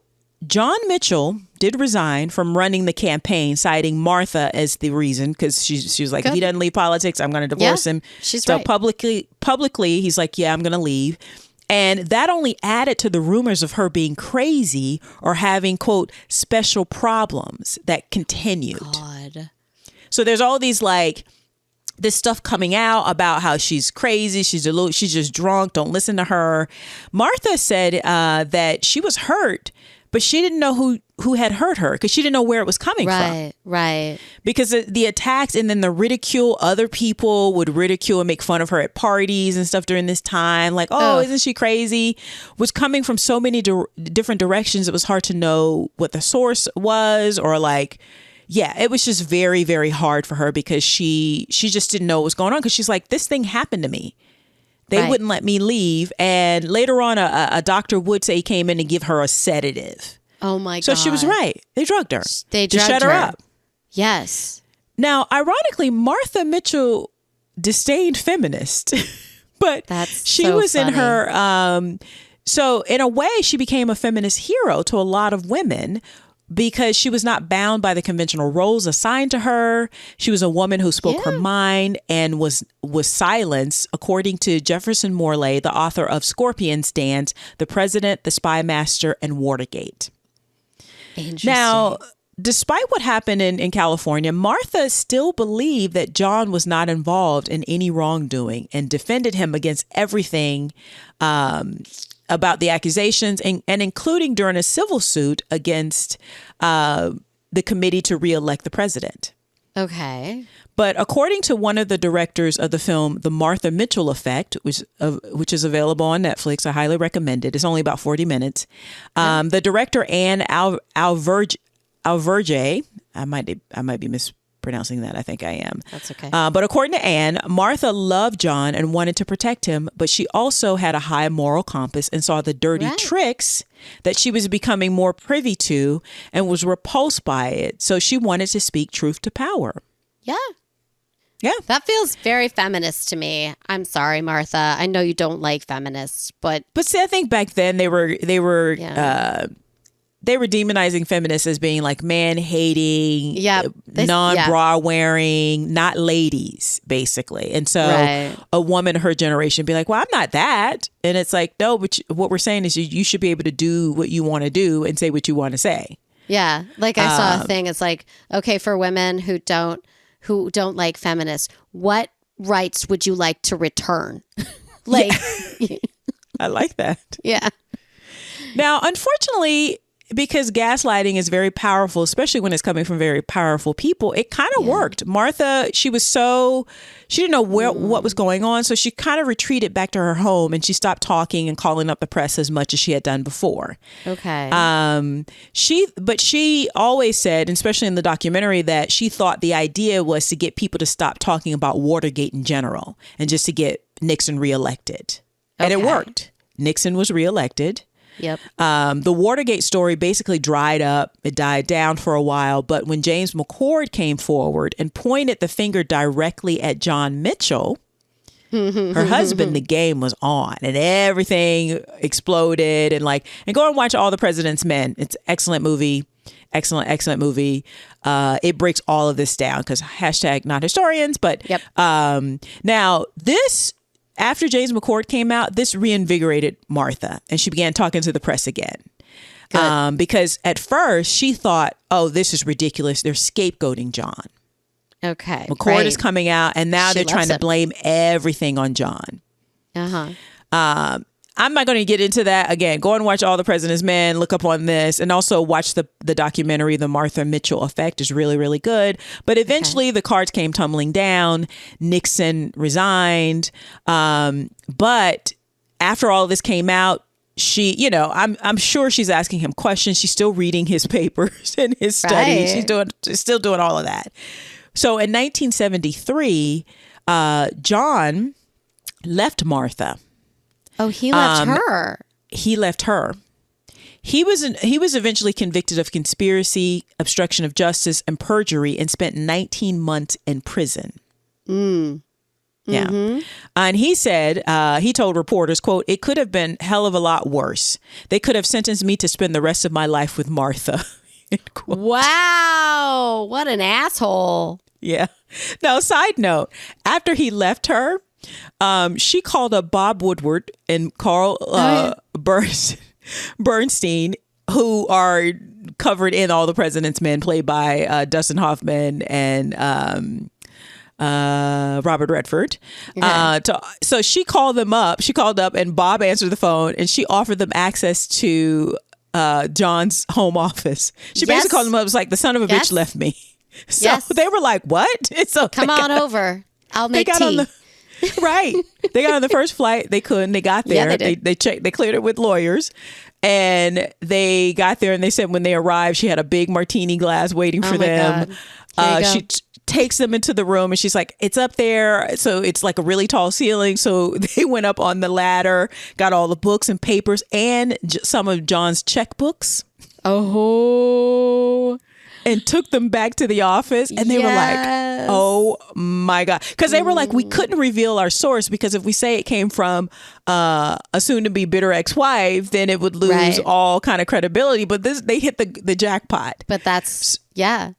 Speaker 1: John Mitchell did resign from running the campaign, citing Martha as the reason, because she was like, if he doesn't leave politics, I'm going to divorce him. So publicly, he's like, yeah, I'm going to leave. And that only added to the rumors of her being crazy or having, quote, special problems that continued.
Speaker 2: God.
Speaker 1: So there's all these like this stuff coming out about how she's crazy, she's just drunk, don't listen to her. Martha said that she was hurt, but she didn't know who had hurt her because she didn't know where it was coming from.
Speaker 2: Right.
Speaker 1: Because the attacks and then the ridicule, other people would ridicule and make fun of her at parties and stuff during this time. Like, isn't she crazy? Was coming from so many different directions. It was hard to know what the source was or like, yeah, it was just very, very hard for her because she just didn't know what was going on because she's like, this thing happened to me. They wouldn't let me leave. And later on, a doctor would say he came in and give her a sedative.
Speaker 2: Oh, my God.
Speaker 1: So she was right. They drugged her.
Speaker 2: They
Speaker 1: drugged shut her up.
Speaker 2: Yes.
Speaker 1: Now, ironically, Martha Mitchell disdained feminists, but she was funny. In her. So in a way, she became a feminist hero to a lot of women because she was not bound by the conventional roles assigned to her. She was a woman who spoke her mind and was silenced, according to Jefferson Morley, the author of Scorpion's Dance, The President, The Spy Master, and Watergate.
Speaker 2: Interesting.
Speaker 1: Now, despite what happened in California, Martha still believed that John was not involved in any wrongdoing and defended him against everything about the accusations, and including during a civil suit against the committee to reelect the president.
Speaker 2: Okay.
Speaker 1: But according to one of the directors of the film, The Martha Mitchell Effect, which is available on Netflix, I highly recommend it. It's only about 40 minutes. The director, Anne Alverge, I might be mispronouncing that. I think I am.
Speaker 2: That's okay.
Speaker 1: But according to Anne, Martha loved John and wanted to protect him, but she also had a high moral compass and saw the dirty tricks that she was becoming more privy to and was repulsed by it. So she wanted to speak truth to power.
Speaker 2: Yeah.
Speaker 1: Yeah.
Speaker 2: That feels very feminist to me. I'm sorry, Martha. I know you don't like feminists, but
Speaker 1: see, I think back then they were demonizing feminists as being like man-hating, non-bra wearing, not ladies, basically. And so a woman of her generation be like, well, I'm not that. And it's like, no, but what we're saying is you should be able to do what you want to do and say what you want to say. Yeah.
Speaker 2: Like I saw a thing. It's like, okay, for women who don't like feminists, what rights would you like to return? Like,
Speaker 1: I like that.
Speaker 2: Yeah.
Speaker 1: Now, unfortunately, because gaslighting is very powerful, especially when it's coming from very powerful people, it kind of worked. Martha, she didn't know what was going on. So she kind of retreated back to her home and she stopped talking and calling up the press as much as she had done before.
Speaker 2: Okay.
Speaker 1: But she always said, especially in the documentary, that she thought the idea was to get people to stop talking about Watergate in general and just to get Nixon reelected. And it worked. Nixon was reelected.
Speaker 2: Yep.
Speaker 1: The Watergate story basically dried up. It died down for a while. But when James McCord came forward and pointed the finger directly at John Mitchell, her husband, the game was on and everything exploded. And go and watch All the President's Men. It's an excellent movie. Excellent movie. It breaks all of this down because # not historians. But now this... After James McCord came out, this reinvigorated Martha and she began talking to the press again. Because at first she thought, oh, this is ridiculous. They're scapegoating John.
Speaker 2: Okay.
Speaker 1: McCord is coming out and now they're trying to blame everything on John. I'm not going to get into that. Again, go and watch All the President's Men, look up on this, and also watch the documentary, The Martha Mitchell Effect is really, really good. But eventually the cards came tumbling down. Nixon resigned. But after all of this came out, she, I'm sure she's asking him questions. She's still reading his papers and his studies. She's still doing all of that. So in 1973, John left Martha.
Speaker 2: Oh, he left her.
Speaker 1: He left her. He was eventually convicted of conspiracy, obstruction of justice, and perjury, and spent 19 months in prison. Yeah. And he said, he told reporters, quote, "It could have been hell of a lot worse. They could have sentenced me to spend the rest of my life with Martha."
Speaker 2: Wow. What an asshole.
Speaker 1: Yeah. Now, side note, after he left her, she called up Bob Woodward and Carl Bernstein, who are covered in All the President's Men, played by Dustin Hoffman and Robert Redford. So she called them up. She called up and Bob answered the phone and she offered them access to John's home office. She basically called them up. It was like, the son of a bitch left me. So they were like, what? So
Speaker 2: come on over. I'll make tea.
Speaker 1: Right. They got on the first flight. They couldn't. They got there. Yeah, they checked. They cleared it with lawyers. And they got there and they said when they arrived, she had a big martini glass waiting for them. She takes them into the room and she's like, it's up there. So it's like a really tall ceiling. So they went up on the ladder, got all the books and papers and some of John's checkbooks.
Speaker 2: Oh.
Speaker 1: And took them back to the office and they were like, oh my God. Because they were like, we couldn't reveal our source because if we say it came from a soon to be bitter ex-wife, then it would lose all kind of credibility. But they hit the jackpot.
Speaker 2: But that's, yeah.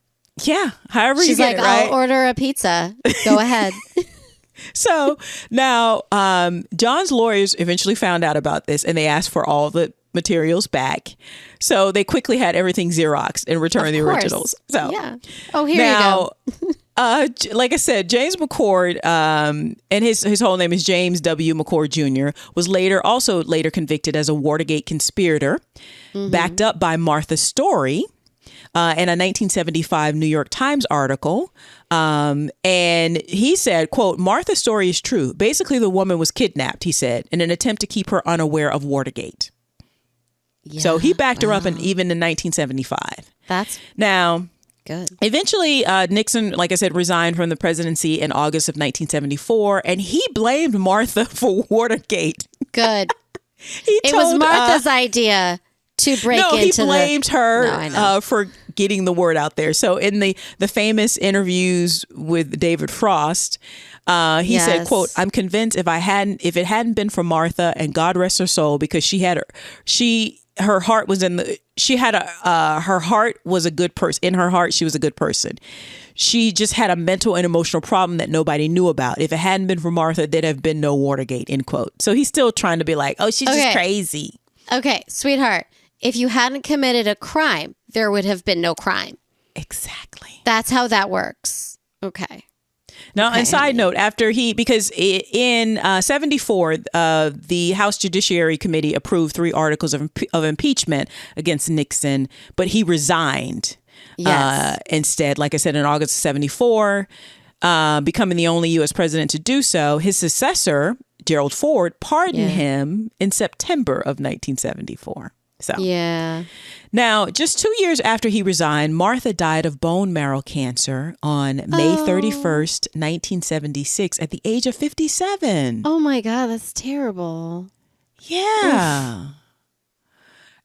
Speaker 1: However
Speaker 2: She's
Speaker 1: you get
Speaker 2: like,
Speaker 1: it, right?
Speaker 2: I'll order a pizza. Go ahead.
Speaker 1: So now John's lawyers eventually found out about this and they asked for all the materials back. So they quickly had everything Xeroxed and returned the originals. So
Speaker 2: yeah. Oh, here you go.
Speaker 1: Like I said, James McCord, and his whole name is James W. McCord Jr., was later convicted as a Watergate conspirator, backed up by Martha Story in a 1975 New York Times article. And he said, quote, Martha Story is true. Basically, the woman was kidnapped, he said, in an attempt to keep her unaware of Watergate. Yeah, so he backed her up even in 1975.
Speaker 2: That's
Speaker 1: now
Speaker 2: good.
Speaker 1: Eventually, Nixon, like I said, resigned from the presidency in August of 1974, and he blamed Martha for Watergate.
Speaker 2: Good. It was Martha's idea to break into
Speaker 1: he blamed her for getting the word out there. So in the famous interviews with David Frost, he said, quote, I'm convinced if it hadn't been for Martha, and God rest her soul, because her heart was her heart was a good person. In her heart, she was a good person. She just had a mental and emotional problem that nobody knew about. If it hadn't been for Martha, there'd have been no Watergate, end quote. So he's still trying to be like, oh, she's just crazy.
Speaker 2: Okay, sweetheart, if you hadn't committed a crime, there would have been no crime.
Speaker 1: Exactly.
Speaker 2: That's how that works. Okay.
Speaker 1: Now, and side note, because in 74, the House Judiciary Committee approved 3 articles of impeachment against Nixon, but he resigned instead, like I said, in August of 74, becoming the only U.S. president to do so. His successor, Gerald Ford, pardoned him in September of 1974. So, now, just 2 years after he resigned, Martha died of bone marrow cancer on May 31st, 1976, at the age of 57.
Speaker 2: Oh, my God, that's terrible.
Speaker 1: Yeah. Oof.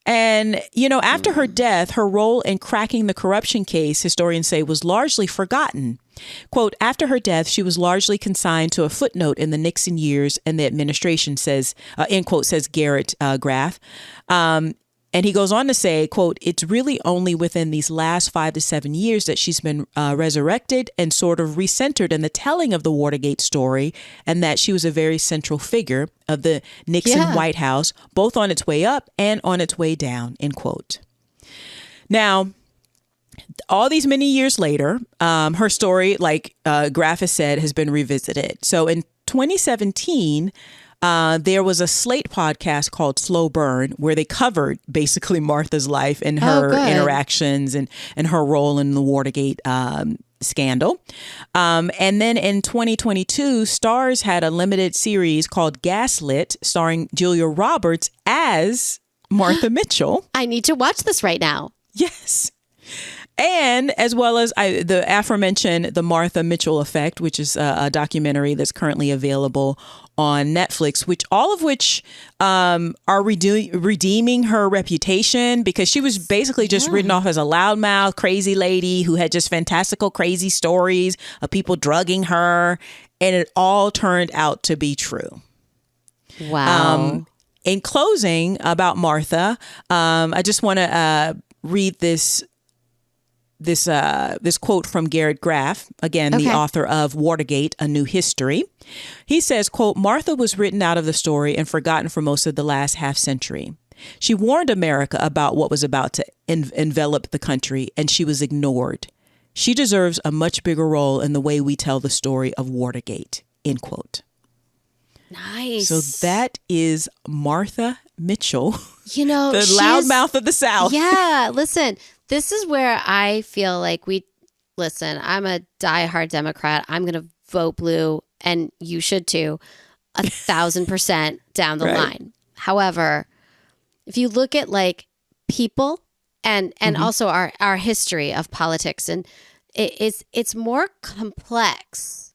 Speaker 1: And, after her death, her role in cracking the corruption case, historians say, was largely forgotten. Quote, after her death, she was largely consigned to a footnote in the Nixon years and the administration, says, end quote, says Garrett Graff. And he goes on to say, quote, it's really only within these last 5 to 7 years that she's been resurrected and sort of recentered in the telling of the Watergate story, and that she was a very central figure of the Nixon White House, both on its way up and on its way down, end quote. Now, all these many years later, her story, like Graff has said, has been revisited. So in 2017, there was a Slate podcast called Slow Burn, where they covered basically Martha's life and her interactions and her role in the Watergate scandal. And then in 2022, Starz had a limited series called Gaslit, starring Julia Roberts as Martha Mitchell.
Speaker 2: I need to watch this right now.
Speaker 1: Yes. And as well as the aforementioned The Martha Mitchell Effect, which is a documentary that's currently available on Netflix, all of which are redeeming her reputation, because she was basically just written off as a loudmouth, crazy lady who had just fantastical, crazy stories of people drugging her. And it all turned out to be true.
Speaker 2: Wow.
Speaker 1: In closing about Martha, I just want to read this quote from Garrett Graff, again, the author of Watergate, A New History. He says, quote, Martha was written out of the story and forgotten for most of the last half century. She warned America about what was about to envelop the country, and she was ignored. She deserves a much bigger role in the way we tell the story of Watergate, end quote.
Speaker 2: Nice.
Speaker 1: So that is Martha Mitchell,
Speaker 2: the
Speaker 1: loudmouth of the South.
Speaker 2: Yeah, listen. This is where I feel like I'm a diehard Democrat. I'm going to vote blue, and you should too, 1,000% down the line. However, if you look at like people and also our history of politics, and it's more complex.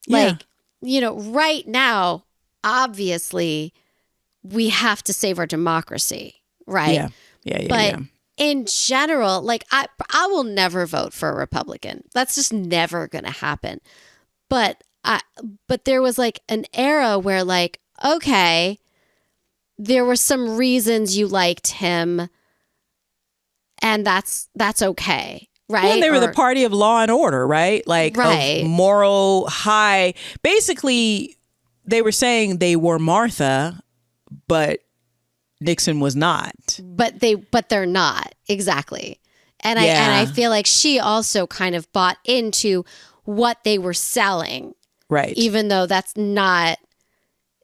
Speaker 2: Like, right now, obviously, we have to save our democracy, right? Yeah. In general, like I will never vote for a Republican. That's just never going to happen. But there was like an era where like, okay, there were some reasons you liked him, and that's okay, right?
Speaker 1: Well, and they were the party of law and order, right? Like of moral high. Basically, they were saying they were Martha, but Nixon was not.
Speaker 2: But they're not. Exactly. And I feel like she also kind of bought into what they were selling.
Speaker 1: Right.
Speaker 2: Even though that's not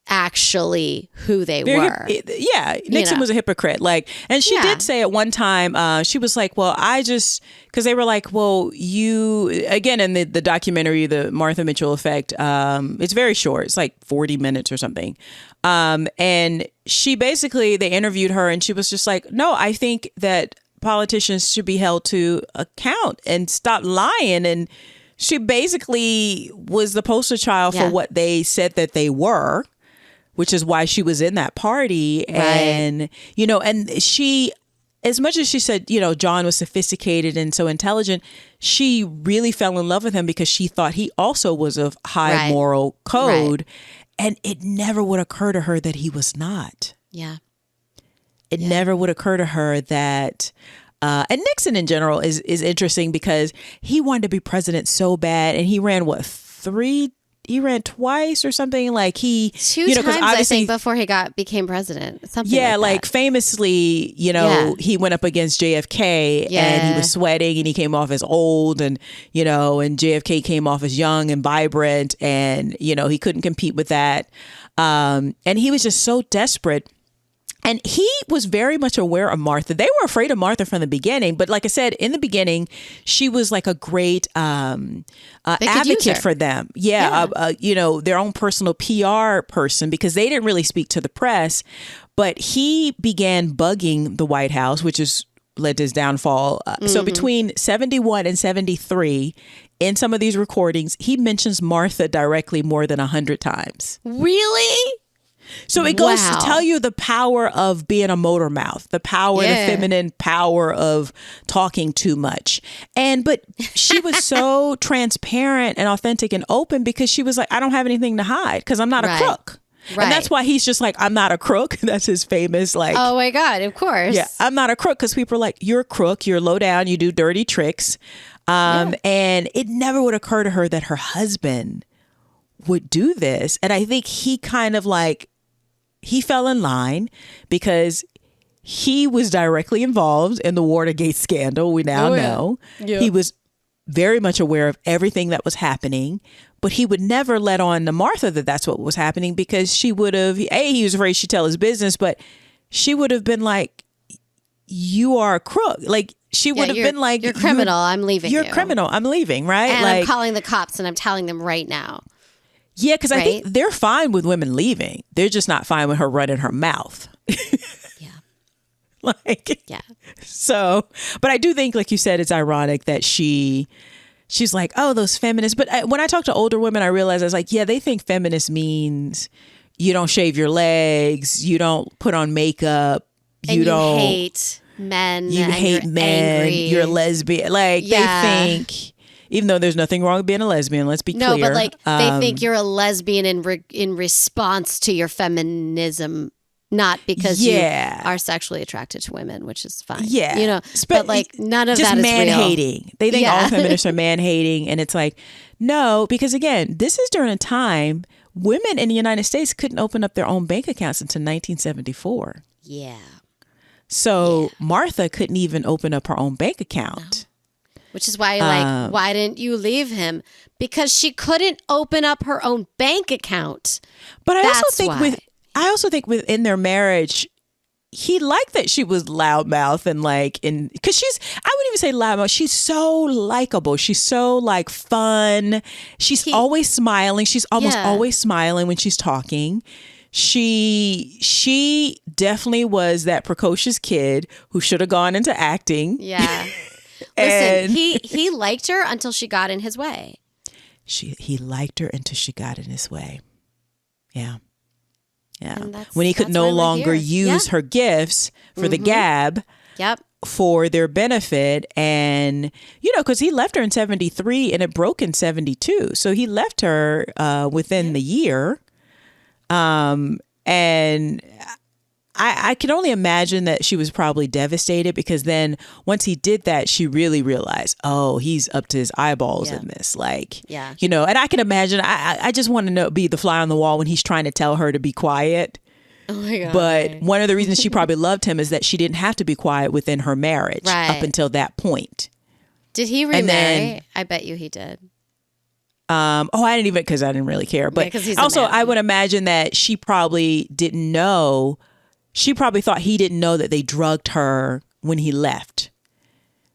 Speaker 2: actually who they were.
Speaker 1: Nixon was a hypocrite. Like, and she did say at one time, she was like, well, because they were like, well, you, again, in the documentary, the Martha Mitchell Effect, it's very short. It's like 40 minutes or something. And she basically, they interviewed her and she was just like, no, I think that politicians should be held to account and stop lying. And she basically was the poster child for what they said that they were, which is why she was in that party. Right. And, and she, as much as she said, John was sophisticated and so intelligent, she really fell in love with him because she thought he also was of high moral code. Right. And it never would occur to her that he was not.
Speaker 2: Yeah.
Speaker 1: It never would occur to her that, and Nixon in general is interesting because he wanted to be president so bad. And he ran, he ran twice or something. Like he,
Speaker 2: two times, I think, before he became president. Something like that.
Speaker 1: Famously, he went up against JFK and he was sweating and he came off as old and JFK came off as young and vibrant and, he couldn't compete with that. And he was just so desperate. And he was very much aware of Martha. They were afraid of Martha from the beginning. But like I said, in the beginning, she was like a great advocate for them. Their own personal PR person, because they didn't really speak to the press. But he began bugging the White House, which has led to his downfall. So between 71 and 73, in some of these recordings, he mentions Martha directly more than 100 times.
Speaker 2: Really?
Speaker 1: So it goes to tell you the power of being a motor mouth, the power, the feminine power of talking too much. But she was so transparent and authentic and open because she was like, I don't have anything to hide because I'm not a crook. Right. And that's why he's just like, I'm not a crook. That's his famous
Speaker 2: oh my God, of course.
Speaker 1: Yeah, I'm not a crook because people are like, you're a crook, you're low down, you do dirty tricks. And it never would occur to her that her husband would do this. And I think he kind of he fell in line because he was directly involved in the Watergate scandal. We now know he was very much aware of everything that was happening, but he would never let on to Martha that that's what was happening because she would have, he was afraid she'd tell his business, but she would have been like, you are a crook. Like she would have been like,
Speaker 2: you're criminal. I'm leaving.
Speaker 1: You're criminal. I'm leaving. Right.
Speaker 2: And I'm calling the cops and I'm telling them right now.
Speaker 1: Yeah, because I think they're fine with women leaving. They're just not fine with her running her mouth. So, but I do think, like you said, it's ironic that she's like, oh, those feminists. But when I talk to older women, I realize I was like, they think feminist means you don't shave your legs, you don't put on makeup, you don't
Speaker 2: hate men.
Speaker 1: You hate men. Angry. You're a lesbian. Like they think. Even though there's nothing wrong with being a lesbian, let's be clear.
Speaker 2: No, but they think you're a lesbian in response to your feminism, not because you are sexually attracted to women, which is fine.
Speaker 1: Yeah.
Speaker 2: But none of that is
Speaker 1: man
Speaker 2: real.
Speaker 1: Hating. They think all feminists are man hating. And it's like, no, because again, this is during a time women in the United States couldn't open up their own bank accounts until 1974.
Speaker 2: Yeah.
Speaker 1: So Martha couldn't even open up her own bank account.
Speaker 2: No. Which is why, why didn't you leave him? Because she couldn't open up her own bank account.
Speaker 1: But I also think within their marriage, he liked that she was loudmouth and because I wouldn't even say loudmouth. She's so likable. She's so fun. She's always smiling. She's almost always smiling when she's talking. She definitely was that precocious kid who should have gone into acting.
Speaker 2: Yeah. Listen, he liked her until she got in his way.
Speaker 1: He liked her until she got in his way. Yeah. Yeah. When he could no longer use her gifts for the gab.
Speaker 2: Yep.
Speaker 1: For their benefit. And, because he left her in 73 and it broke in 72. So he left her within the year. And I can only imagine that she was probably devastated because then once he did that, she really realized, oh, he's up to his eyeballs in this. And I can imagine, I just want to be the fly on the wall when he's trying to tell her to be quiet.
Speaker 2: Oh my God.
Speaker 1: But one of the reasons she probably loved him is that she didn't have to be quiet within her marriage up until that point.
Speaker 2: Did he remarry? I bet you he did.
Speaker 1: I didn't even, because I didn't really care. But
Speaker 2: he's
Speaker 1: also, I would imagine that she probably didn't know. She probably thought he didn't know that they drugged her when he left.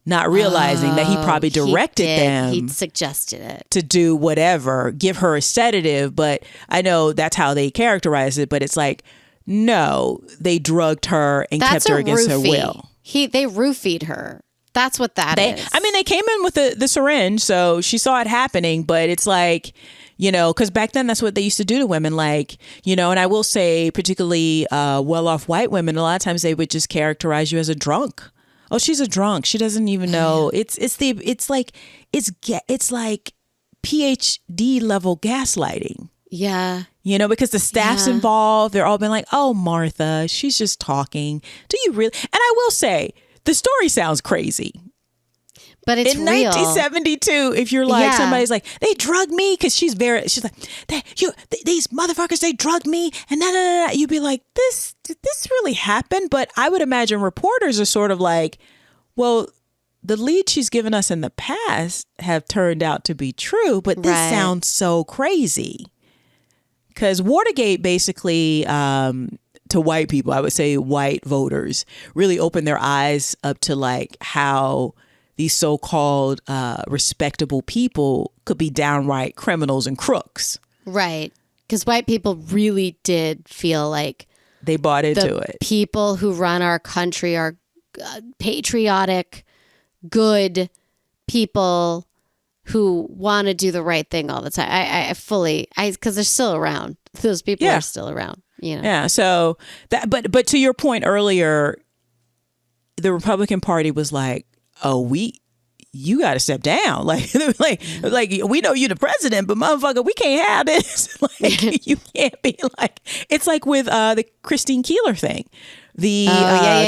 Speaker 1: Not realizing that he probably directed them.
Speaker 2: He suggested it.
Speaker 1: To do whatever, give her a sedative. But I know that's how they characterize it. But it's like, no, they drugged her and kept her against her will.
Speaker 2: They roofied her. That's what that is.
Speaker 1: I mean, they came in with the syringe, so she saw it happening. But it's like, because back then that's what they used to do to women. Like, and I will say, particularly well-off white women, a lot of times they would just characterize you as a drunk. Oh, she's a drunk. She doesn't even know. It's like PhD level gaslighting.
Speaker 2: Yeah.
Speaker 1: Because the staff's involved. They're all been like, oh, Martha, she's just talking. Do you really? And I will say, the story sounds crazy.
Speaker 2: But it's
Speaker 1: in
Speaker 2: real.
Speaker 1: 1972, if you're like, somebody's like, they drugged me, because she's like, these motherfuckers, they drugged me, and you'd be like, this really happened? But I would imagine reporters are sort of like, well, the leads she's given us in the past have turned out to be true, but this sounds so crazy. Because Watergate basically, to white people, I would say white voters, really opened their eyes up to like how these so-called respectable people could be downright criminals and crooks. Right.
Speaker 2: Because white people really did feel like
Speaker 1: they bought into it.
Speaker 2: People who run our country are patriotic, good people who want to do the right thing all the time. I fully, because they're still around. Those people are still around.
Speaker 1: Yeah. So that, but to your point earlier, the Republican Party was like, oh, you got to step down. Like we know you the president, but motherfucker, we can't have this. Like, you can't be like, it's like with the Christine Keeler thing. The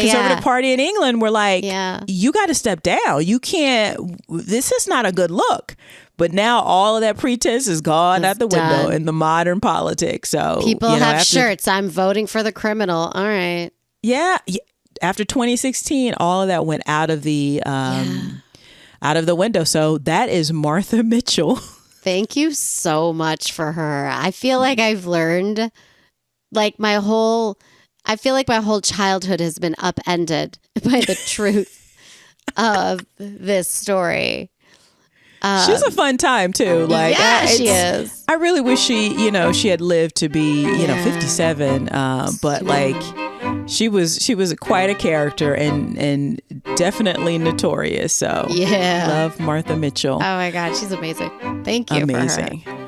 Speaker 1: Conservative Party in England were like, you got to step down. You can't, this is not a good look. But now all of that pretense is gone out the window in the modern politics. So
Speaker 2: people have shirts. I'm voting for the criminal. All right.
Speaker 1: Yeah. After 2016, all of that went out of the window. So that is Martha Mitchell.
Speaker 2: Thank you so much for her. I feel like I've learned, my whole childhood has been upended by the truth of this story.
Speaker 1: She's a fun time too.
Speaker 2: She is.
Speaker 1: I really wish she had lived to be 57. But she was quite a character and definitely notorious. So love Martha Mitchell.
Speaker 2: Oh my God, she's amazing. Thank you.
Speaker 1: Amazing. For her.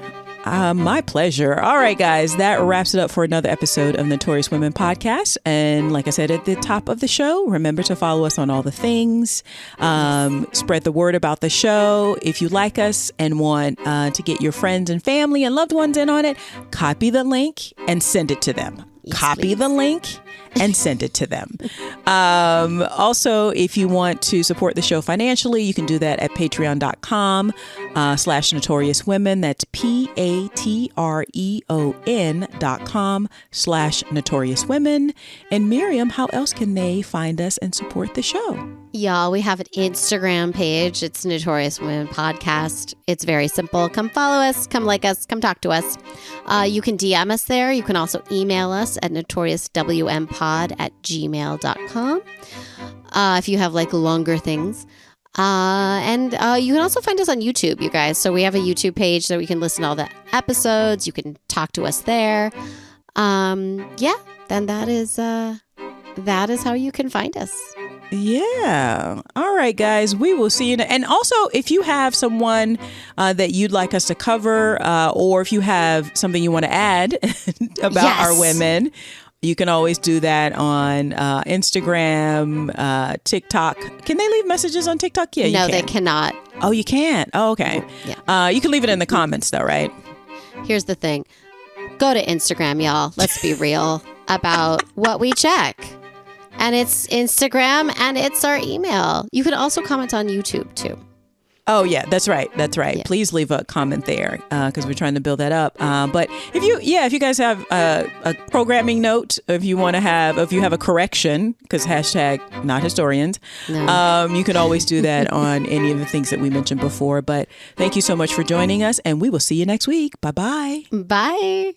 Speaker 1: My pleasure. All right, guys, that wraps it up for another episode of Notorious Women Podcast. And like I said at the top of the show, remember to follow us on all the things. Spread the word about the show. If you like us and want to get your friends and family and loved ones in on it, copy the link and send it to them. Copy the link and send it to them. Also, if you want to support the show financially, you can do that at patreon.com/notorious women. That's patreon.com/notorious women. And Miriam, how else can they find us and support the show?
Speaker 2: Y'all, we have an Instagram page. It's Notorious Women Podcast. It's very simple. Come follow us. Come like us. Come talk to us. You can DM us there. You can also email us at notoriouswmpod@gmail.com if you have longer things. And you can also find us on YouTube, you guys. So we have a YouTube page so we can listen to all the episodes. You can talk to us there. Then that is how you can find us.
Speaker 1: Yeah. All right, guys. We will see you. And also, if you have someone that you'd like us to cover, or if you have something you want to add about our women, you can always do that on Instagram, TikTok. Can they leave messages on TikTok? Yeah,
Speaker 2: no, they cannot.
Speaker 1: Oh, you can't? Oh, okay. Yeah. You can leave it in the comments, though, right?
Speaker 2: Here's the thing. Go to Instagram, y'all. Let's be real about what we check. And it's Instagram and it's our email. You can also comment on YouTube too.
Speaker 1: Oh yeah, that's right.
Speaker 2: Yeah.
Speaker 1: Please leave a comment there because we're trying to build that up. But if you guys have a programming note, if you have a correction, because hashtag not historians, you can always do that on any of the things that we mentioned before. But thank you so much for joining us, and we will see you next week. Bye-bye.
Speaker 2: Bye.